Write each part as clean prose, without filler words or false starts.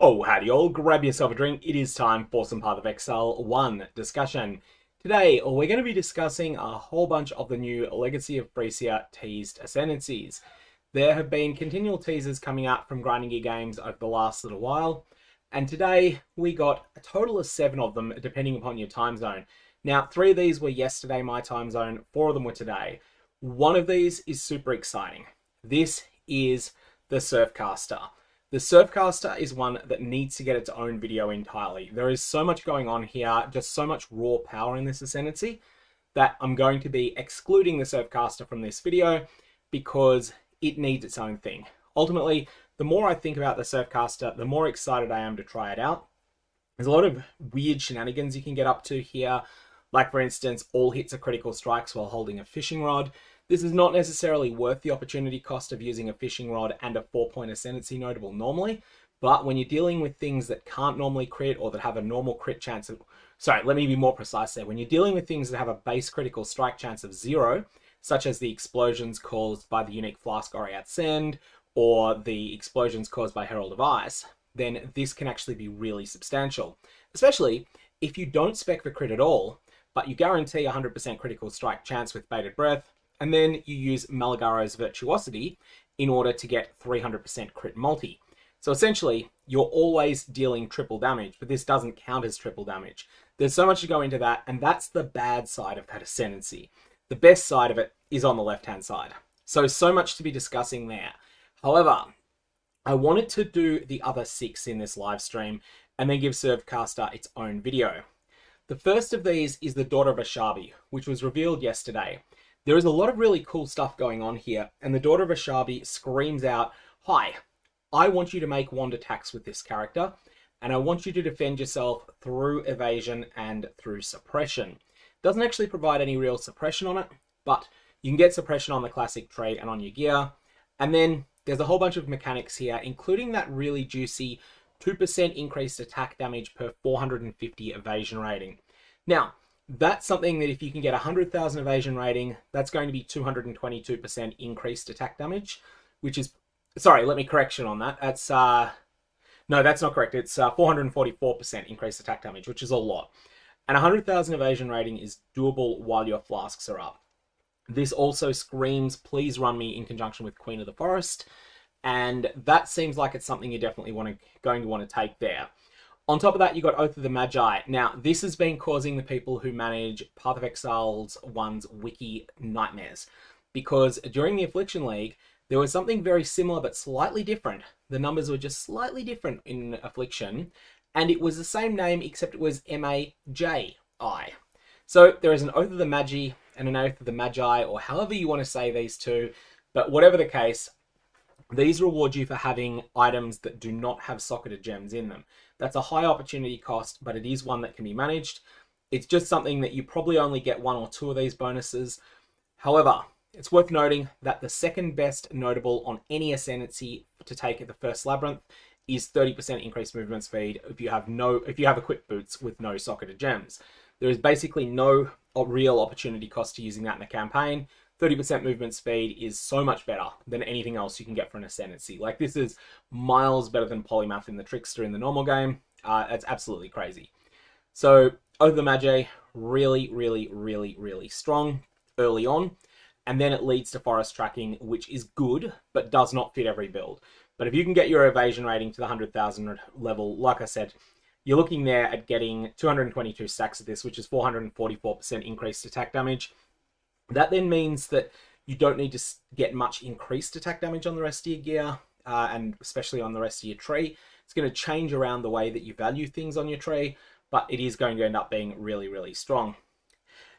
Oh, howdy all, grab yourself a drink. It is time for some PathOfExile 1 discussion. Today, we're going to be discussing a whole bunch of the new Legacy of Phrecia teased Ascendancies. There have been continual teasers coming out from Grinding Gear Games over the last little while, and today we got a total of 7 of them, depending upon your time zone. Now, 3 of these were yesterday, my time zone, 4 of them were today. One of these is super exciting. This is the Surfcaster. The Surfcaster is one that needs to get its own video entirely. There is so much going on here, just so much raw power in this Ascendancy, that I'm going to be excluding the Surfcaster from this video because it needs its own thing. Ultimately, the more I think about the Surfcaster, the more excited I am to try it out. There's a lot of weird shenanigans you can get up to here, like for instance, all hits are critical strikes while holding a fishing rod. This is not necessarily worth the opportunity cost of using a fishing rod and a 4-point Ascendancy notable normally, but when you're dealing with things that can't normally crit or that have a normal crit chance of... Sorry, let me be more precise there. When you're dealing with things that have a base critical strike chance of 0, such as the explosions caused by the unique Flask Aureate Send, or the explosions caused by Herald of Ice, then this can actually be really substantial. Especially if you don't spec for crit at all, but you guarantee 100% critical strike chance with Bated Breath, and then you use Malagaro's Virtuosity in order to get 300% crit multi. So essentially, you're always dealing triple damage, but this doesn't count as triple damage. There's so much to go into that, and that's the bad side of that Ascendancy. The best side of it is on the left-hand side. So much to be discussing there. However, I wanted to do the other 6 in this live stream, and then give Surfcaster its own video. The first of these is the Daughter of Oshabi, which was revealed yesterday. There is a lot of really cool stuff going on here, and the Daughter of Oshabi screams out, "Hi, I want you to make wand attacks with this character, and I want you to defend yourself through evasion and through suppression." Doesn't actually provide any real suppression on it, but you can get suppression on the classic trait and on your gear. And then there's a whole bunch of mechanics here, including that really juicy 2% increased attack damage per 450 evasion rating. Now, that's something that if you can get 100,000 evasion rating, that's going to be 222% increased attack damage, which is... Sorry, let me correction on that. That's... No, that's not correct. It's 444% increased attack damage, which is a lot. And 100,000 evasion rating is doable while your flasks are up. This also screams, please run me in conjunction with Queen of the Forest. And that seems like it's something you're definitely going to want to take there. On top of that, you got Oath of the Magi. Now, this has been causing the people who manage PathOfExile's one's wiki nightmares. Because during the Affliction League, there was something very similar but slightly different. The numbers were just slightly different in Affliction. And it was the same name, except it was M-A-J-I. So there is an Oath of the Magi and an Oath of the Magi, or however you want to say these two. But whatever the case, these reward you for having items that do not have socketed gems in them. That's a high opportunity cost, but it is one that can be managed. It's just something that you probably only get 1 or 2 of these bonuses. However, it's worth noting that the second best notable on any Ascendancy to take at the first Labyrinth is 30% increased movement speed if you have equipped boots with no socketed gems. There is basically no real opportunity cost to using that in a campaign. 30% movement speed is so much better than anything else you can get for an Ascendancy. Like, this is miles better than Polymath in the Trickster in the normal game. It's absolutely crazy. So, Oath of the Magi, really strong early on. And then it leads to Forest Tracking, which is good, but does not fit every build. But if you can get your evasion rating to the 100,000 level, like I said, you're looking there at getting 222 stacks of this, which is 444% increased attack damage. That then means that you don't need to get much increased attack damage on the rest of your gear, and especially on the rest of your tree. It's going to change around the way that you value things on your tree, but it is going to end up being really strong.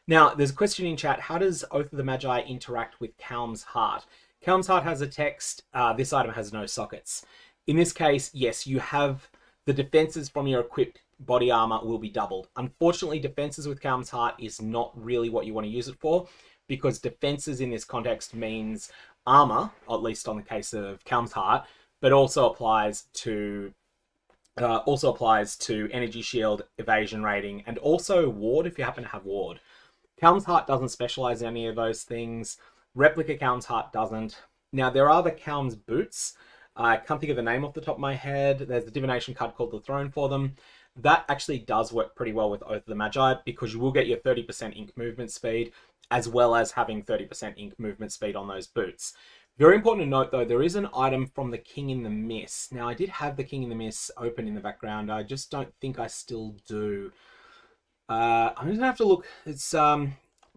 Now, there's a question in chat, how does Oath of the Magi interact with Calm's Heart? Calm's Heart has a text, this item has no sockets. In this case, yes, you have the defenses from your equipped body armor will be doubled. Unfortunately, defenses with Calm's Heart is not really what you want to use it for, because defenses in this context means armor, at least on the case of Calm's Heart, but also applies to energy shield, evasion rating, and also ward if you happen to have ward. Calm's Heart doesn't specialize in any of those things. Replica Calm's Heart doesn't. Now, there are the Calm's Boots, I can't think of the name off the top of my head. There's a divination card called the Throne for them. That actually does work pretty well with Oath of the Magi because you will get your 30% ink movement speed as well as having 30% ink movement speed on those boots. Very important to note though, there is an item from the King in the Mist. Now I did have the King in the Mist open in the background. I just don't think I still do. I'm just gonna have to look. It's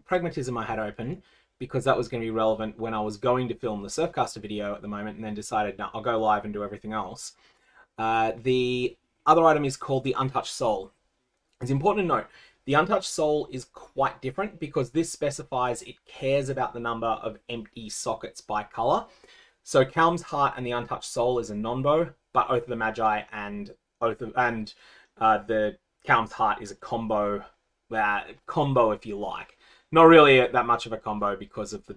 Pragmatism I had open because that was going to be relevant when I was going to film the Surfcaster video at the moment and then decided, no, I'll go live and do everything else. The other item is called the Untouched Soul. It's important to note, the Untouched Soul is quite different because this specifies it cares about the number of empty sockets by color. So Calm's Heart and the Untouched Soul is a non-bow, but Oath of the Magi and the Calm's Heart is a combo, if you like. Not really that much of a combo because of the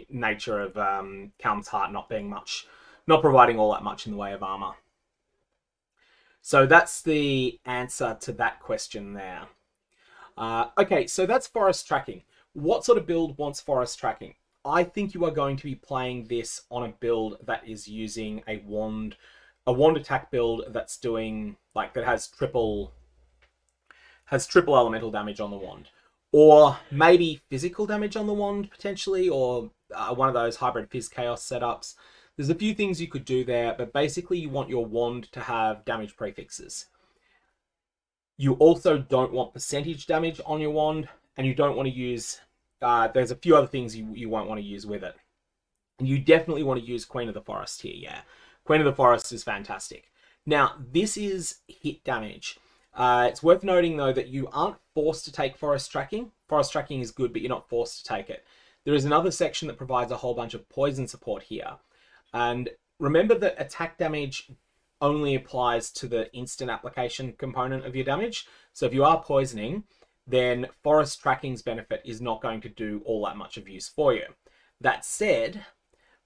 nature of Calm's Heart not providing all that much in the way of armor. So that's the answer to that question there. Okay, so that's forest tracking. What sort of build wants forest tracking? I think you are going to be playing this on a build that is using a wand attack build that's doing that has triple elemental damage on the wand, or maybe physical damage on the wand potentially, or one of those hybrid Phys Chaos setups. There's a few things you could do there, but basically you want your wand to have damage prefixes. You also don't want percentage damage on your wand, and you don't want to use... there's a few other things you won't want to use with it. And you definitely want to use Queen of the Forest here, yeah. Queen of the Forest is fantastic. Now, this is hit damage. It's worth noting, though, that you aren't forced to take forest tracking. Forest tracking is good, but you're not forced to take it. There is another section that provides a whole bunch of poison support here. And remember that attack damage only applies to the instant application component of your damage. So if you are poisoning, then forest tracking's benefit is not going to do all that much of use for you. That said,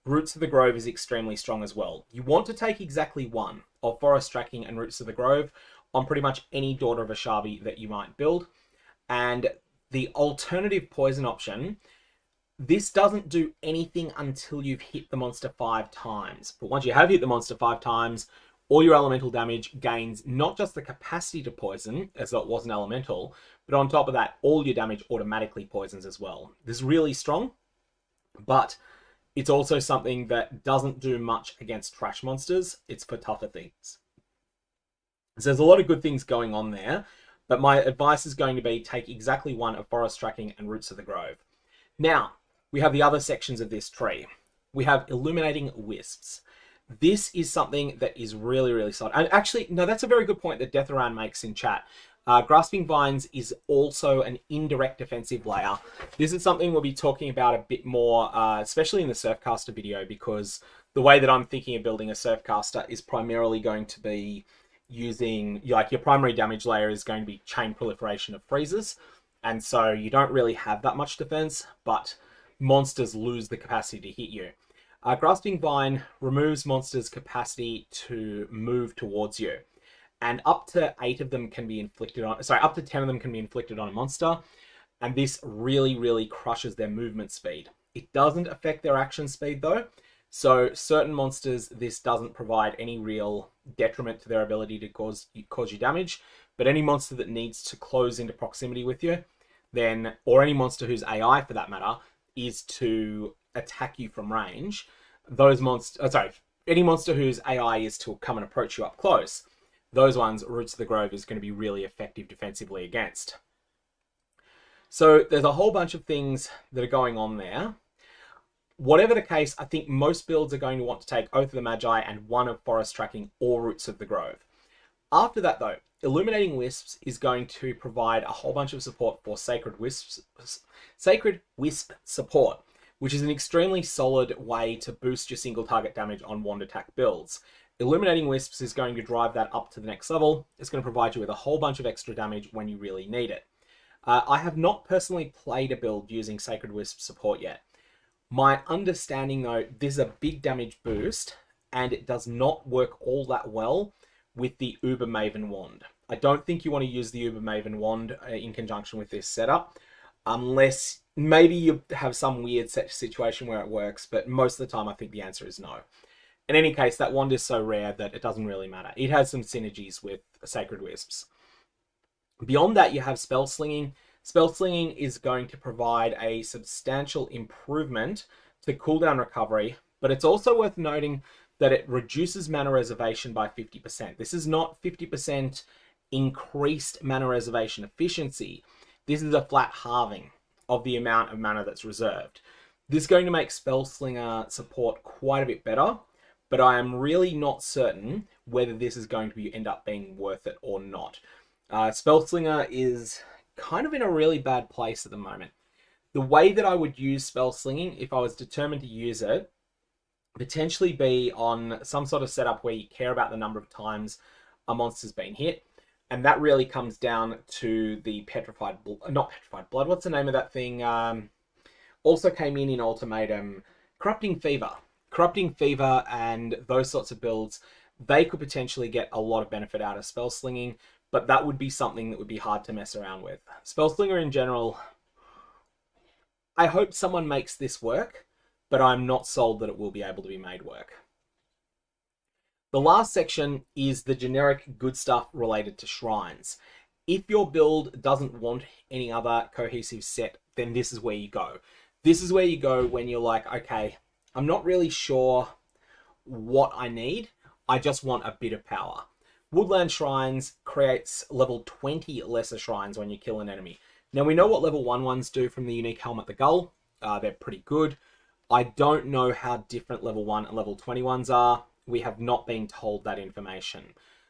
Roots of the Grove is extremely strong as well. You want to take exactly one of forest tracking and Roots of the Grove on pretty much any Daughter of Oshabi that you might build. And the alternative poison option, this doesn't do anything until you've hit the monster 5 times. But once you have hit the monster 5 times, all your elemental damage gains not just the capacity to poison, as though it was an elemental, but on top of that, all your damage automatically poisons as well. This is really strong, but it's also something that doesn't do much against trash monsters. It's for tougher things. So there's a lot of good things going on there, but my advice is going to be take exactly one of Forest Tracking and Roots of the Grove. Now, we have the other sections of this tree. We have Illuminating Wisps. This is something that is really, really solid. And actually, no, that's a very good point that Deathran makes in chat. Grasping Vines is also an indirect defensive layer. This is something we'll be talking about a bit more, especially in the Surfcaster video, because the way that I'm thinking of building a Surfcaster is primarily going to be using, like, your primary damage layer is going to be chain proliferation of freezes. And so you don't really have that much defense, but monsters lose the capacity to hit you. Grasping Vine removes monsters' capacity to move towards you. And up to 8 of them can be inflicted on, up to 10 of them can be inflicted on a monster. And this really, really crushes their movement speed. It doesn't affect their action speed though. So certain monsters, this doesn't provide any real detriment to their ability to cause you damage. But any monster that needs to close into proximity with you, then, or any monster whose AI for that matter, is to attack you from range, those monsters, any monster whose AI is to come and approach you up close, those ones, Roots of the Grove is going to be really effective defensively against. So there's a whole bunch of things that are going on there. Whatever the case, I think most builds are going to want to take Oath of the Magi and one of Forest Tracking or Roots of the Grove. After that though, Illuminating Wisps is going to provide a whole bunch of support for Sacred Wisp support, which is an extremely solid way to boost your single target damage on wand attack builds. Illuminating Wisps is going to drive that up to the next level. It's going to provide you with a whole bunch of extra damage when you really need it. I have not personally played a build using Sacred Wisp support yet. My understanding though, this is a big damage boost and it does not work all that well with the Uber Maven wand. I don't think you want to use the Uber Maven wand in conjunction with this setup, unless maybe you have some weird situation where it works, but most of the time I think the answer is no. In any case, that wand is so rare that it doesn't really matter. It has some synergies with Sacred Wisps. Beyond that, you have Spell Slinging. Spell Slinging is going to provide a substantial improvement to cooldown recovery, but it's also worth noting that it reduces mana reservation by 50%. This is not 50% increased mana reservation efficiency. This is a flat halving of the amount of mana that's reserved. This is going to make Spellslinger support quite a bit better, but I am really not certain whether this is going to end up being worth it or not. Spellslinger is kind of in a really bad place at the moment. The way that I would use Spell Slinging, if I was determined to use it, potentially be on some sort of setup where you care about the number of times a monster's been hit, and that really comes down to the not Petrified Blood, what's the name of that thing? Also came in Ultimatum, Corrupting Fever. Corrupting Fever and those sorts of builds, they could potentially get a lot of benefit out of Spell Slinging, but that would be something that would be hard to mess around with. Spellslinger in general, I hope someone makes this work, but I'm not sold that it will be able to be made work. The last section is the generic good stuff related to shrines. If your build doesn't want any other cohesive set, then this is where you go. This is where you go when you're like, okay, I'm not really sure what I need. I just want a bit of power. Woodland Shrines creates level 20 lesser shrines when you kill an enemy. Now we know what level 1 ones do from the unique Helmet the Gull. They're pretty good. I don't know how different level 1 and level 20 ones are. We have not been told that information.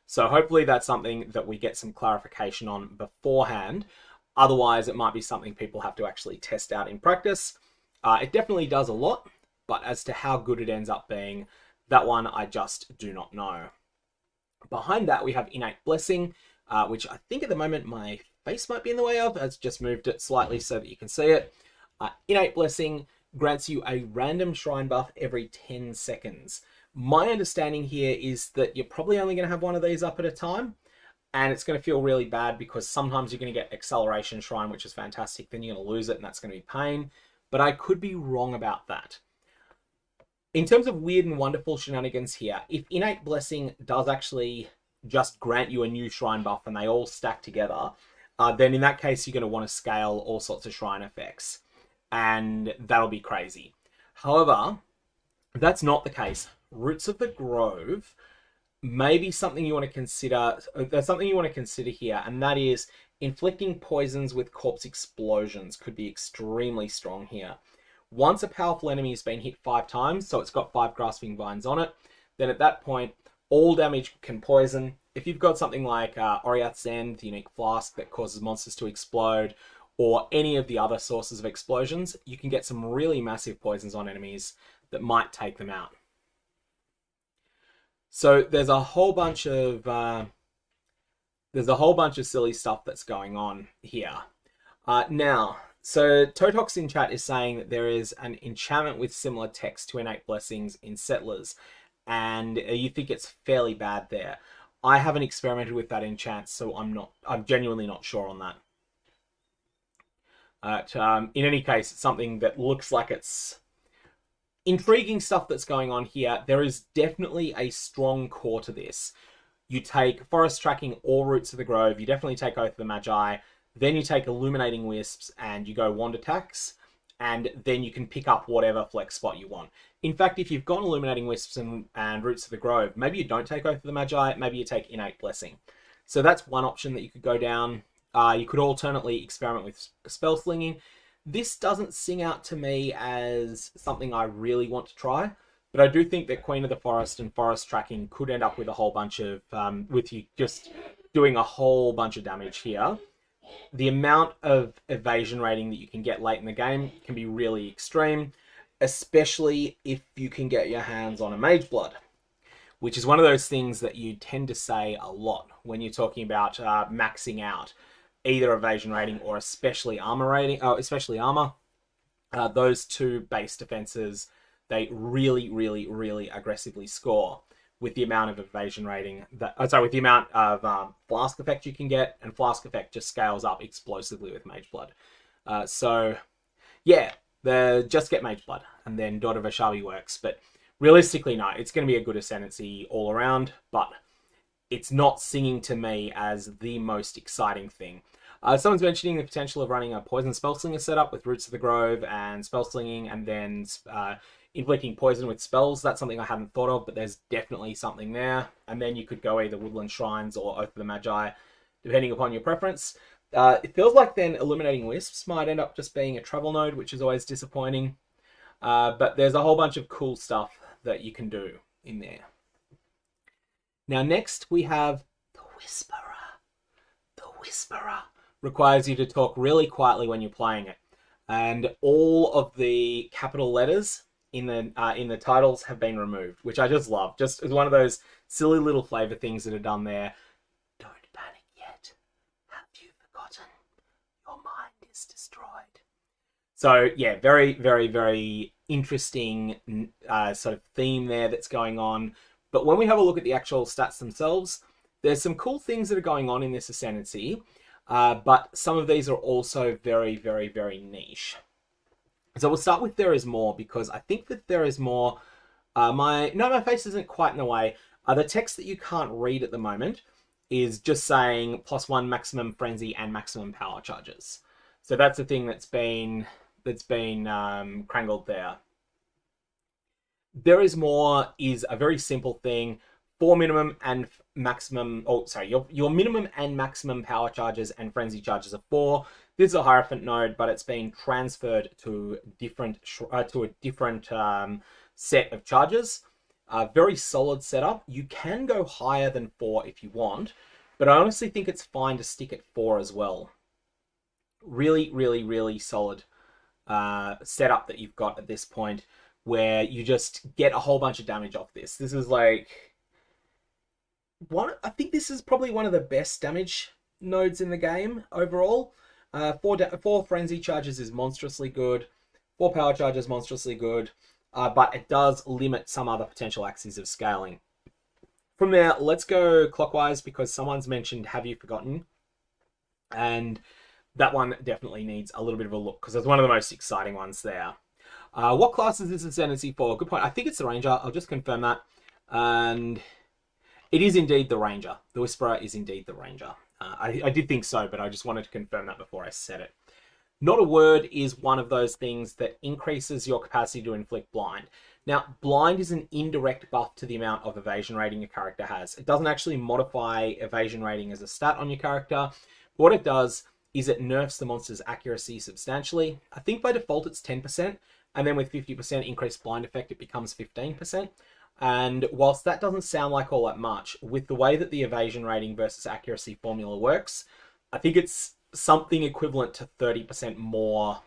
So hopefully that's something that we get some clarification on beforehand. Otherwise, it might be something people have to actually test out in practice. It definitely does a lot, but as to how good it ends up being, that one I just do not know. Behind that, we have Innate Blessing, which I think at the moment my face might be in the way of. I've just moved it slightly so that you can see it. Innate Blessing grants you a random shrine buff every 10 seconds. My understanding here is that you're probably only going to have one of these up at a time, and it's going to feel really bad because sometimes you're going to get Acceleration Shrine, which is fantastic, then you're going to lose it, and that's going to be pain. But I could be wrong about that. In terms of weird and wonderful shenanigans here, if Innate Blessing does actually just grant you a new shrine buff and they all stack together, then in that case you're going to want to scale all sorts of shrine effects, and that'll be crazy. However, that's not the case. Roots of the Grove may be something you want to consider. There's something you want to consider here, and that is inflicting poisons with corpse explosions could be extremely strong here. Once a powerful enemy has been hit 5 times, so it's got 5 grasping vines on it, then at that point, all damage can poison. If you've got something like Oriath's End, the unique flask that causes monsters to explode, or any of the other sources of explosions, you can get some really massive poisons on enemies that might take them out. So there's a whole bunch of silly stuff that's going on here. Now, so Totox in chat is saying that there is an enchantment with similar text to Innate Blessings in Settlers, and you think it's fairly bad there. I haven't experimented with that enchant, so I'm genuinely not sure on that. In any case, it's something that looks like it's intriguing stuff that's going on here. There is definitely a strong core to this. You take Forest Tracking or Roots of the Grove, you definitely take Oath of the Magi, then you take Illuminating Wisps and you go Wand Attacks, and then you can pick up whatever flex spot you want. In fact, if you've gone Illuminating Wisps and Roots of the Grove, maybe you don't take Oath of the Magi, maybe you take Innate Blessing. So that's one option that you could go down. You could alternately experiment with Spell Slinging. This doesn't sing out to me as something I really want to try, but I do think that Queen of the Forest and Forest Tracking could end up with a whole bunch of, with you just doing a whole bunch of damage here. The amount of evasion rating that you can get late in the game can be really extreme, especially if you can get your hands on a Mage Blood, which is one of those things that you tend to say a lot when you're talking about maxing out either evasion rating or especially armor rating. Especially armor. Those two base defenses, they really, really, really aggressively score with the amount of evasion rating that, with the amount of flask effect you can get, and flask effect just scales up explosively with Mage Blood. So yeah, just get Mage Blood, and then Daughter of Oshabi works. But Realistically, no, it's going to be a good Ascendancy all around, but it's not singing to me as the most exciting thing. Someone's mentioning the potential of running a Poison Spellslinger setup with Roots of the Grove and Spellslinging, and then inflicting poison with spells. That's something I hadn't thought of, but there's definitely something there. And then you could go either Woodland Shrines or Oath of the Magi, depending upon your preference. It feels like then Illuminating Wisps might end up just being a travel node, which is always disappointing. But there's a whole bunch of cool stuff that you can do in there. Now next we have the Whisperer. The Whisperer requires you to talk really quietly when you're playing it. And all of the capital letters in the titles have been removed, which I just love. Just as one of those silly little flavor things that are done there. Don't panic yet. Have you forgotten? Your mind is destroyed. So yeah, very, very, very interesting sort of theme there that's going on. But when we have a look at the actual stats themselves, there's some cool things that are going on in this Ascendancy, but some of these are also very, very, very niche. So we'll start with There Is More, because I think that There Is More, my face isn't quite in the way. The text that you can't read at the moment is just saying +1 maximum frenzy and maximum power charges. So that's the thing that's been crangled there. There Is More is a very simple thing. For minimum and maximum, your minimum and maximum power charges and frenzy charges are 4. This is a Hierophant node, but it's been transferred to a different set of charges. Very solid setup. You can go higher than 4 if you want, but I honestly think it's fine to stick at 4 as well. Really, really, really solid setup that you've got at this point, where you just get a whole bunch of damage off this. This is like I think this is probably one of the best damage nodes in the game overall. 4 frenzy charges is monstrously good. 4 power charges monstrously good, but it does limit some other potential axes of scaling. From there, let's go clockwise, because someone's mentioned Have You Forgotten, and that one definitely needs a little bit of a look, because it's one of the most exciting ones there. What class is this Ascendancy for? Good point. I think it's the Ranger. I'll just confirm that. And it is indeed the Ranger. The Whisperer is indeed the Ranger. I did think so, but I just wanted to confirm that before I said it. Not a Word is one of those things that increases your capacity to inflict blind. Now, blind is an indirect buff to the amount of evasion rating your character has. It doesn't actually modify evasion rating as a stat on your character. But what it does is it nerfs the monster's accuracy substantially. I think by default it's 10%, and then with 50% increased blind effect it becomes 15%. And whilst that doesn't sound like all that much, with the way that the evasion rating versus accuracy formula works, I think it's something equivalent to 30% more.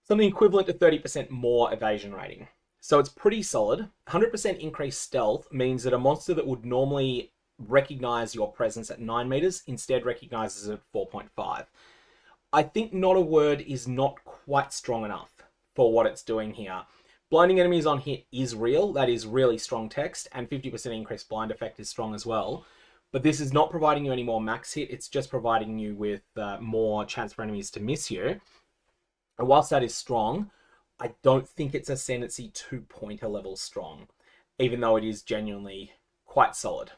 Something equivalent to 30% more evasion rating. So it's pretty solid. 100% increased stealth means that a monster that would normally recognize your presence at 9 meters instead recognizes it at 4.5. I think Not a Word is not quite strong enough for what it's doing here. Blinding enemies on hit is real. That is really strong text, and 50% increased blind effect is strong as well. But this is not providing you any more max hit. It's just providing you with more chance for enemies to miss you. And whilst that is strong, I don't think it's Ascendancy 2-pointer level strong, even though it is genuinely quite solid.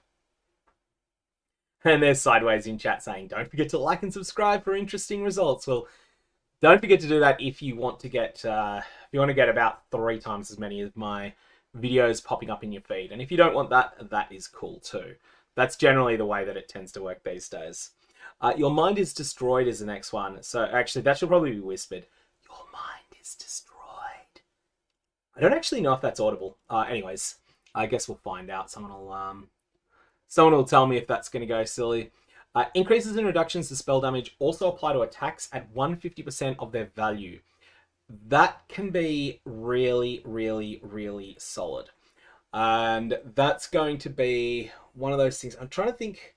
And there's Sideways in chat saying, don't forget to like and subscribe for interesting results. Well, don't forget to do that if you want to get about 3 times as many of my videos popping up in your feed. And if you don't want that, that is cool too. That's generally the way that it tends to work these days. Your Mind is Destroyed is the next one. So actually, that should probably be whispered. Your mind is destroyed. I don't actually know if that's audible. Anyways, I guess we'll find out. Someone will tell me if that's going to go silly. Increases and reductions to spell damage also apply to attacks at 150% of their value. That can be really, really, really solid. And that's going to be one of those things. I'm trying to think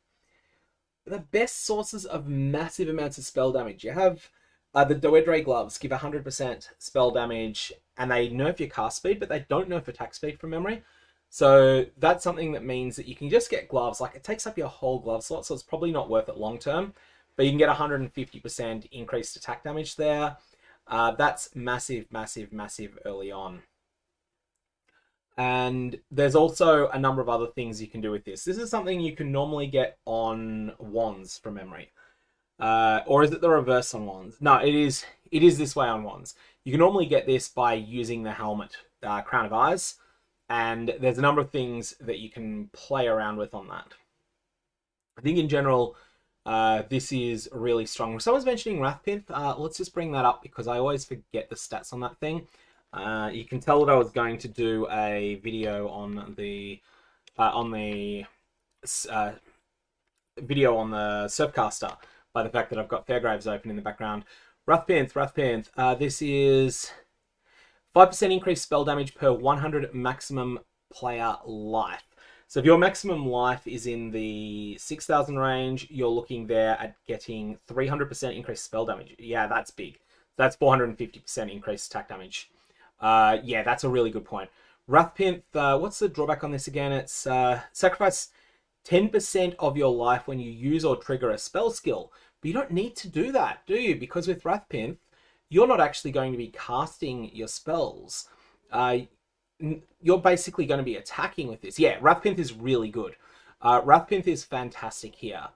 the best sources of massive amounts of spell damage. You have the Doedre gloves give 100% spell damage, and they nerf your cast speed, but they don't nerf attack speed from memory. So that's something that means that you can just get gloves. Like, it takes up your whole glove slot, so it's probably not worth it long term. But you can get 150% increased attack damage there. That's massive, massive, massive early on. And there's also a number of other things you can do with this. This is something you can normally get on wands from memory. Or is it the reverse on wands? No, it is this way on wands. You can normally get this by using the helmet, Crown of Eyes, and there's a number of things that you can play around with on that. I think in general, this is really strong. Someone's mentioning Wrathpith. Let's just bring that up because I always forget the stats on that thing. You can tell that I was going to do a video on the video on the Surfcaster by the fact that I've got Fairgraves open in the background. Wrathpith. This is 5% increased spell damage per 100 maximum player life. So if your maximum life is in the 6,000 range, you're looking there at getting 300% increased spell damage. Yeah, that's big. That's 450% increased attack damage. Yeah, that's a really good point. Wrathpith, what's the drawback on this again? It's sacrifice 10% of your life when you use or trigger a spell skill. But you don't need to do that, do you? Because with Wrathpith, you're not actually going to be casting your spells. You're basically going to be attacking with this. Yeah, Wrathpith is really good. Wrathpith is fantastic here.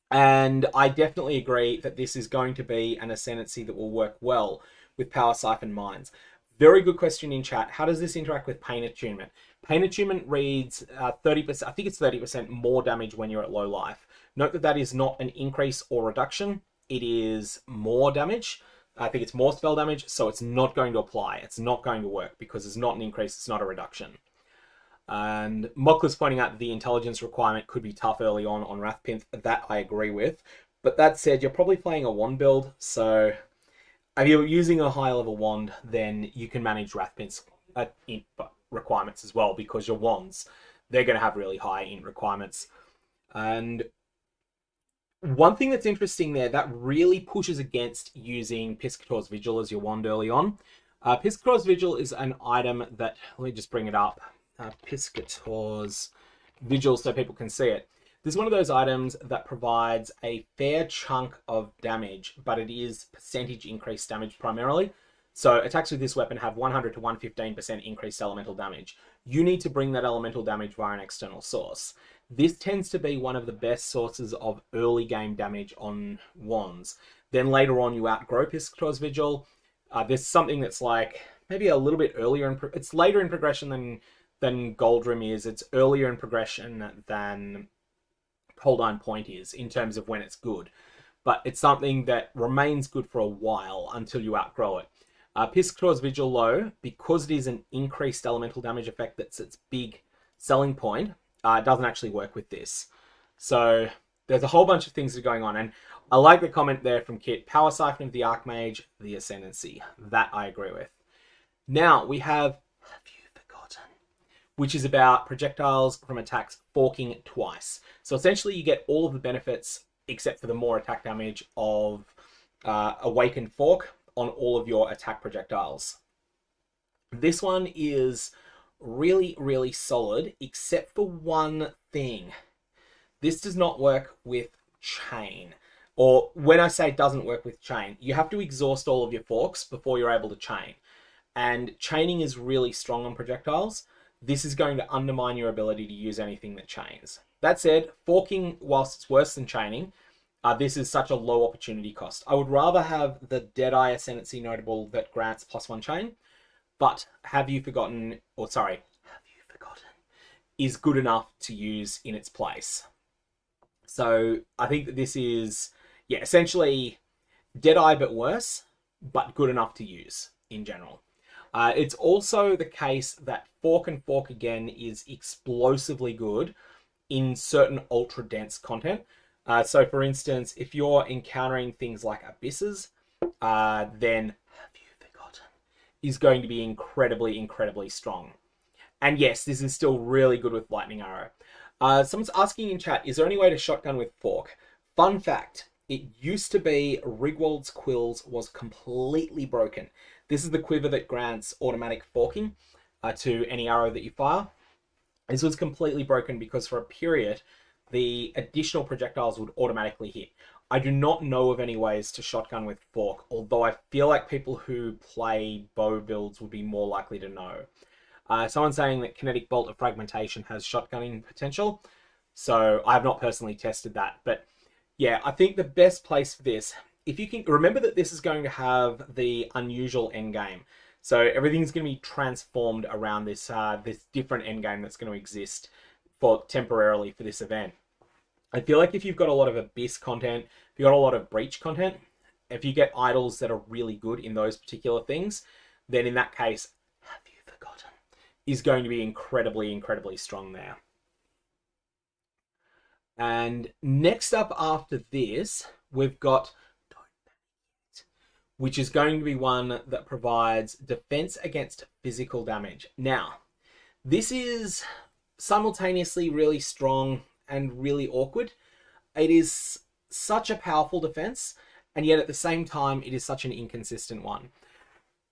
And I definitely agree that this is going to be an Ascendancy that will work well with Power Siphon Mines. Very good question in chat. How does this interact with Pain Attunement? Pain Attunement reads 30%, I think it's 30% more damage when you're at low life. Note that that is not an increase or reduction. It is more damage. I think it's more spell damage, so it's not going to apply. It's not going to work because it's not an increase, it's not a reduction. And Mock was pointing out that the intelligence requirement could be tough early on Wrathpith. That I agree with. But that said, you're probably playing a wand build, so if you're using a high level wand, then you can manage Wrathpith's requirements as well, because your wands, they're going to have really high int requirements. And one thing that's interesting there, that really pushes against using Piscator's Vigil as your wand early on. Piscator's Vigil is an item that, let me just bring it up. Piscator's Vigil so people can see it. This is one of those items that provides a fair chunk of damage, but it is percentage increased damage primarily. So attacks with this weapon have 100 to 115% increased elemental damage. You need to bring that elemental damage via an external source. This tends to be one of the best sources of early game damage on wands. Then later on you outgrow Piscator's Vigil. There's something that's like maybe a little bit earlier, it's later in progression than Goldrim is. It's earlier in progression than Cold Iron Point is in terms of when it's good. But it's something that remains good for a while until you outgrow it. Piscator's Vigil low, because it is an increased elemental damage effect that's its big selling point, it doesn't actually work with this. So there's a whole bunch of things that are going on. And I like the comment there from Kit. Power Siphon of the Archmage, the Ascendancy. That I agree with. Now we have you forgotten? Which is about projectiles from attacks forking twice. So essentially you get all of the benefits except for the more attack damage of Awakened Fork on all of your attack projectiles. This one is really, really solid, except for one thing. This does not work with chain. Or when I say it doesn't work with chain, you have to exhaust all of your forks before you're able to chain. And chaining is really strong on projectiles. This is going to undermine your ability to use anything that chains. That said, forking, whilst it's worse than chaining, this is such a low opportunity cost. I would rather have the Deadeye Ascendancy notable that grants +1 chain, but Have You Forgotten is good enough to use in its place. So I think that this is, yeah, essentially Deadeye but worse, but good enough to use in general. It's also the case that Fork and Fork again is explosively good in certain ultra dense content. So for instance, if you're encountering things like abysses, then Have You Forgotten is going to be incredibly, incredibly strong. And yes, this is still really good with Lightning Arrow. Someone's asking in chat, is there any way to shotgun with Fork? Fun fact, it used to be Rigwald's Quills was completely broken. This is the quiver that grants automatic forking to any arrow that you fire. This was completely broken because for a period, the additional projectiles would automatically hit. I do not know of any ways to shotgun with Fork, although I feel like people who play bow builds would be more likely to know. Someone's saying that Kinetic Bolt of Fragmentation has shotgunning potential. So I have not personally tested that. But yeah, I think the best place for this, if you can remember that this is going to have the unusual endgame. So everything's going to be transformed around this this different endgame that's going to exist for temporarily for this event. I feel like if you've got a lot of Abyss content, if you've got a lot of Breach content, if you get idols that are really good in those particular things, then in that case, Have You Forgotten is going to be incredibly, incredibly strong there. And next up after this, we've got which is going to be one that provides defense against physical damage. Now, this is simultaneously really strong and really awkward. It is such a powerful defense, and yet at the same time, it is such an inconsistent one.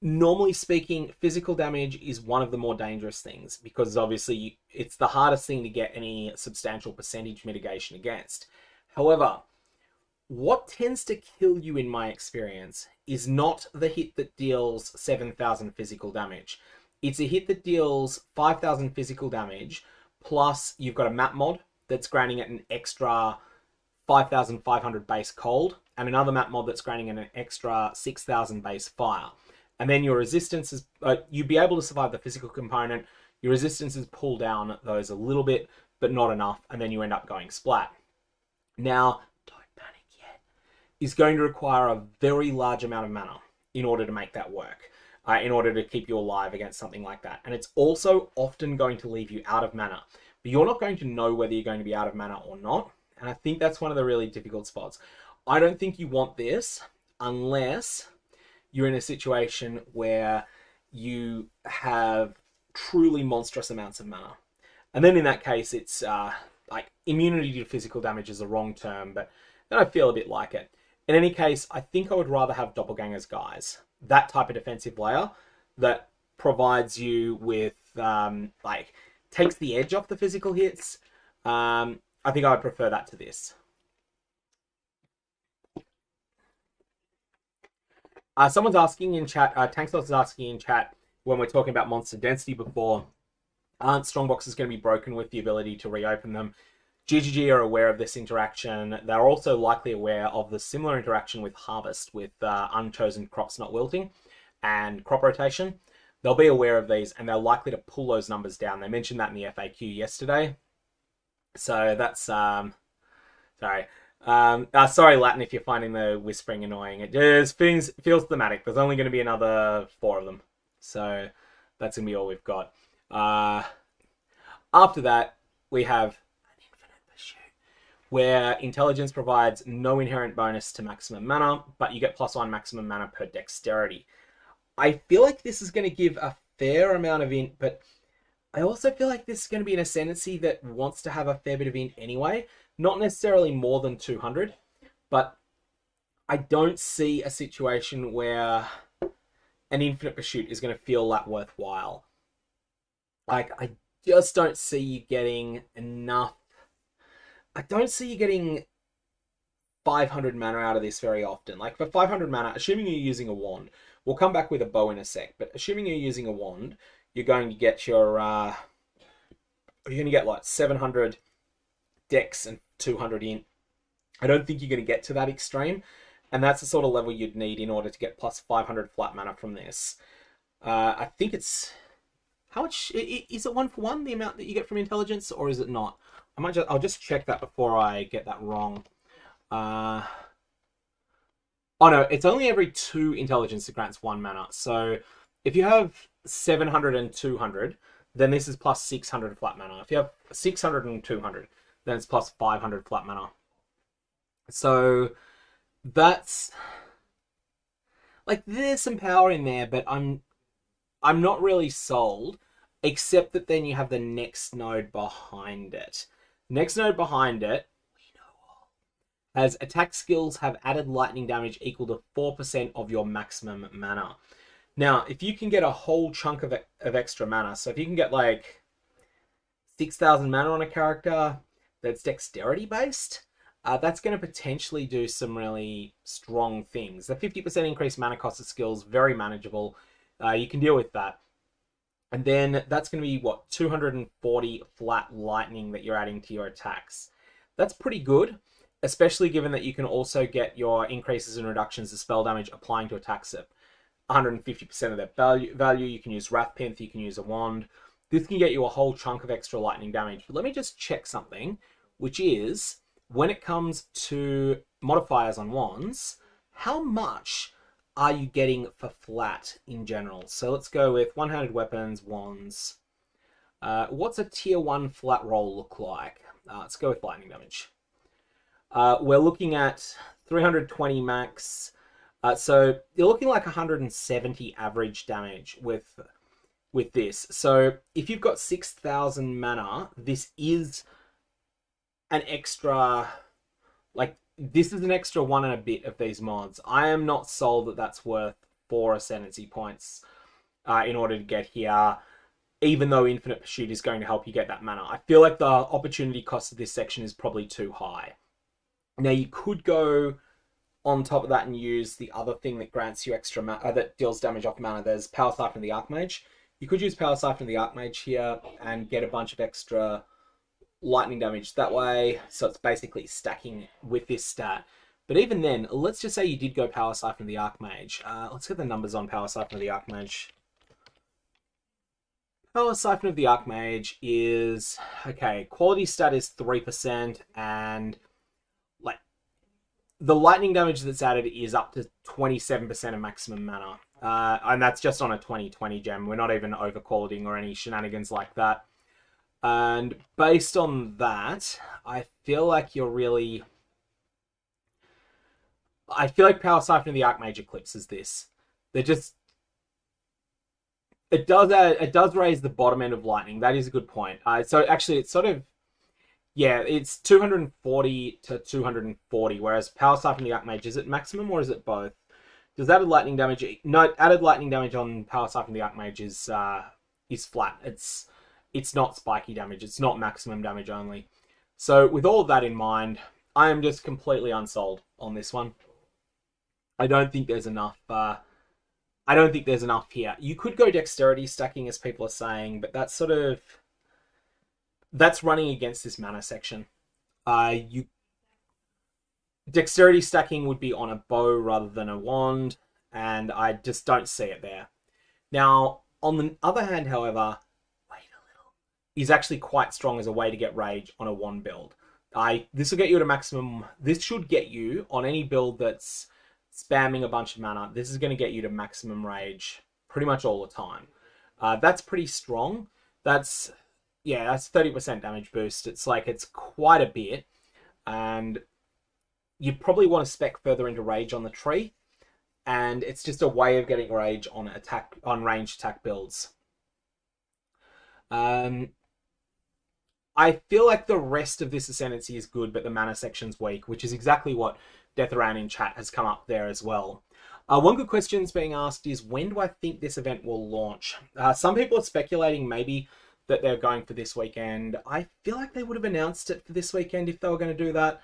Normally speaking, physical damage is one of the more dangerous things because obviously it's the hardest thing to get any substantial percentage mitigation against. However, what tends to kill you in my experience is not the hit that deals 7,000 physical damage. It's a hit that deals 5,000 physical damage, plus you've got a map mod that's granting it an extra 5,500 base cold, and another map mod that's granting it an extra 6,000 base fire. And then your resistance is, you'd be able to survive the physical component. Your resistances pull down those a little bit, but not enough, and then you end up going splat. Now, is going to require a very large amount of mana in order to make that work, in order to keep you alive against something like that. And it's also often going to leave you out of mana, but you're not going to know whether you're going to be out of mana or not. And I think that's one of the really difficult spots. I don't think you want this unless you're in a situation where you have truly monstrous amounts of mana. And then in that case, it's like immunity to physical damage is the wrong term, but then I feel a bit like it. In any case, I think I would rather have Doppelganger's Guise. That type of defensive layer that provides you with, like, takes the edge off the physical hits. I think I would prefer that to this. Someone's asking in chat, Tankslos is asking in chat, when we're talking about monster density before, aren't strongboxes going to be broken with the ability to reopen them? GGG are aware of this interaction. They're also likely aware of the similar interaction with Harvest, with unchosen crops not wilting and crop rotation. They'll be aware of these, and they're likely to pull those numbers down. They mentioned that in the FAQ yesterday. So that's... sorry. Sorry, Latin, if you're finding the whispering annoying. It just feels thematic. There's only going to be another 4 of them. So that's going to be all we've got. After that, we have where intelligence provides no inherent bonus to maximum mana, but you get +1 maximum mana per dexterity. I feel like this is going to give a fair amount of int, but I also feel like this is going to be an Ascendancy that wants to have a fair bit of int anyway. Not necessarily more than 200, but I don't see a situation where an Infinite Pursuit is going to feel that worthwhile. Like, I just don't see you getting enough. I don't see you getting 500 mana out of this very often. Like, for 500 mana, assuming you're using a wand, we'll come back with a bow in a sec, but assuming you're using a wand, you're going to get your, you're going to get like 700 dex and 200 int. I don't think you're going to get to that extreme, and that's the sort of level you'd need in order to get plus 500 flat mana from this. I think it's... How much... Is it 1-for-1, the amount that you get from intelligence, or is it not? I'll just check that before I get that wrong. Oh no, it's only every 2 intelligence that grants 1 mana. So if you have 700 and 200, then this is plus 600 flat mana. If you have 600 and 200, then it's plus 500 flat mana. So that's... Like, there's some power in there, but I'm not really sold, except that then you have the next node behind it. Next node behind it, has attack skills have added lightning damage equal to 4% of your maximum mana. Now, if you can get a whole chunk of extra mana, so if you can get like 6,000 mana on a character that's dexterity based, that's going to potentially do some really strong things. The 50% increased mana cost of skills, very manageable. You can deal with that. And then that's going to be, what, 240 flat lightning that you're adding to your attacks. That's pretty good, especially given that you can also get your increases and reductions of spell damage applying to attacks at 150% of their value. You can use Wrathpinth, you can use a wand. This can get you a whole chunk of extra lightning damage. But let me just check something, which is, when it comes to modifiers on wands, how much are you getting for flat in general? So let's go with one-handed weapons, wands. What's a tier 1 flat roll look like? Let's go with lightning damage. We're looking at 320 max. So you're looking like 170 average damage with this. So if you've got 6,000 mana, this is an extra, like, this is an extra 1 and a bit of these mods. I am not sold that that's worth 4 Ascendancy points in order to get here, even though Infinite Pursuit is going to help you get that mana. I feel like the opportunity cost of this section is probably too high. Now, you could go on top of that and use the other thing that grants you extra mana, that deals damage off mana. There's Power Siphon of the Archmage. You could use Power Siphon of the Archmage here and get a bunch of extra lightning damage that way, so it's basically stacking with this stat. But even then, let's just say you did go Power Siphon of the Archmage. Let's get the numbers on Power Siphon of the Archmage. Power Siphon of the Archmage is, okay, quality stat is 3%, and like the lightning damage that's added is up to 27% of maximum mana. And that's just on a 20/20 gem. We're not even overqualitying or any shenanigans like that. And based on that, I feel like you're really... I feel like Power Siphon of the Archmage eclipses this. They're just... It does raise the bottom end of lightning. That is a good point. So actually, it's sort of... Yeah, it's 240 to 240, whereas Power Siphon of the Archmage, is it maximum or is it both? Does added lightning damage... No, added lightning damage on Power Siphon of the Archmage is flat. It's not spiky damage. It's not maximum damage only. So with all of that in mind, I am just completely unsold on this one. I don't think there's enough. I don't think there's enough here. You could go dexterity stacking, as people are saying, but that's sort of... That's running against this mana section. Dexterity stacking would be on a bow rather than a wand, and I just don't see it there. Now, on the other hand, however, is actually quite strong as a way to get rage on a wand build. This will get you to maximum... This should get you, on any build that's spamming a bunch of mana, this is going to get you to maximum rage pretty much all the time. That's pretty strong. That's 30% damage boost. It's quite a bit. And you probably want to spec further into rage on the tree. And it's just a way of getting rage on ranged attack builds. I feel like the rest of this Ascendancy is good, but the mana section's weak, which is exactly what Deathran in chat has come up there as well. One good question is being asked is, when do I think this event will launch? Some people are speculating maybe that they're going for this weekend. I feel like they would have announced it for this weekend if they were going to do that.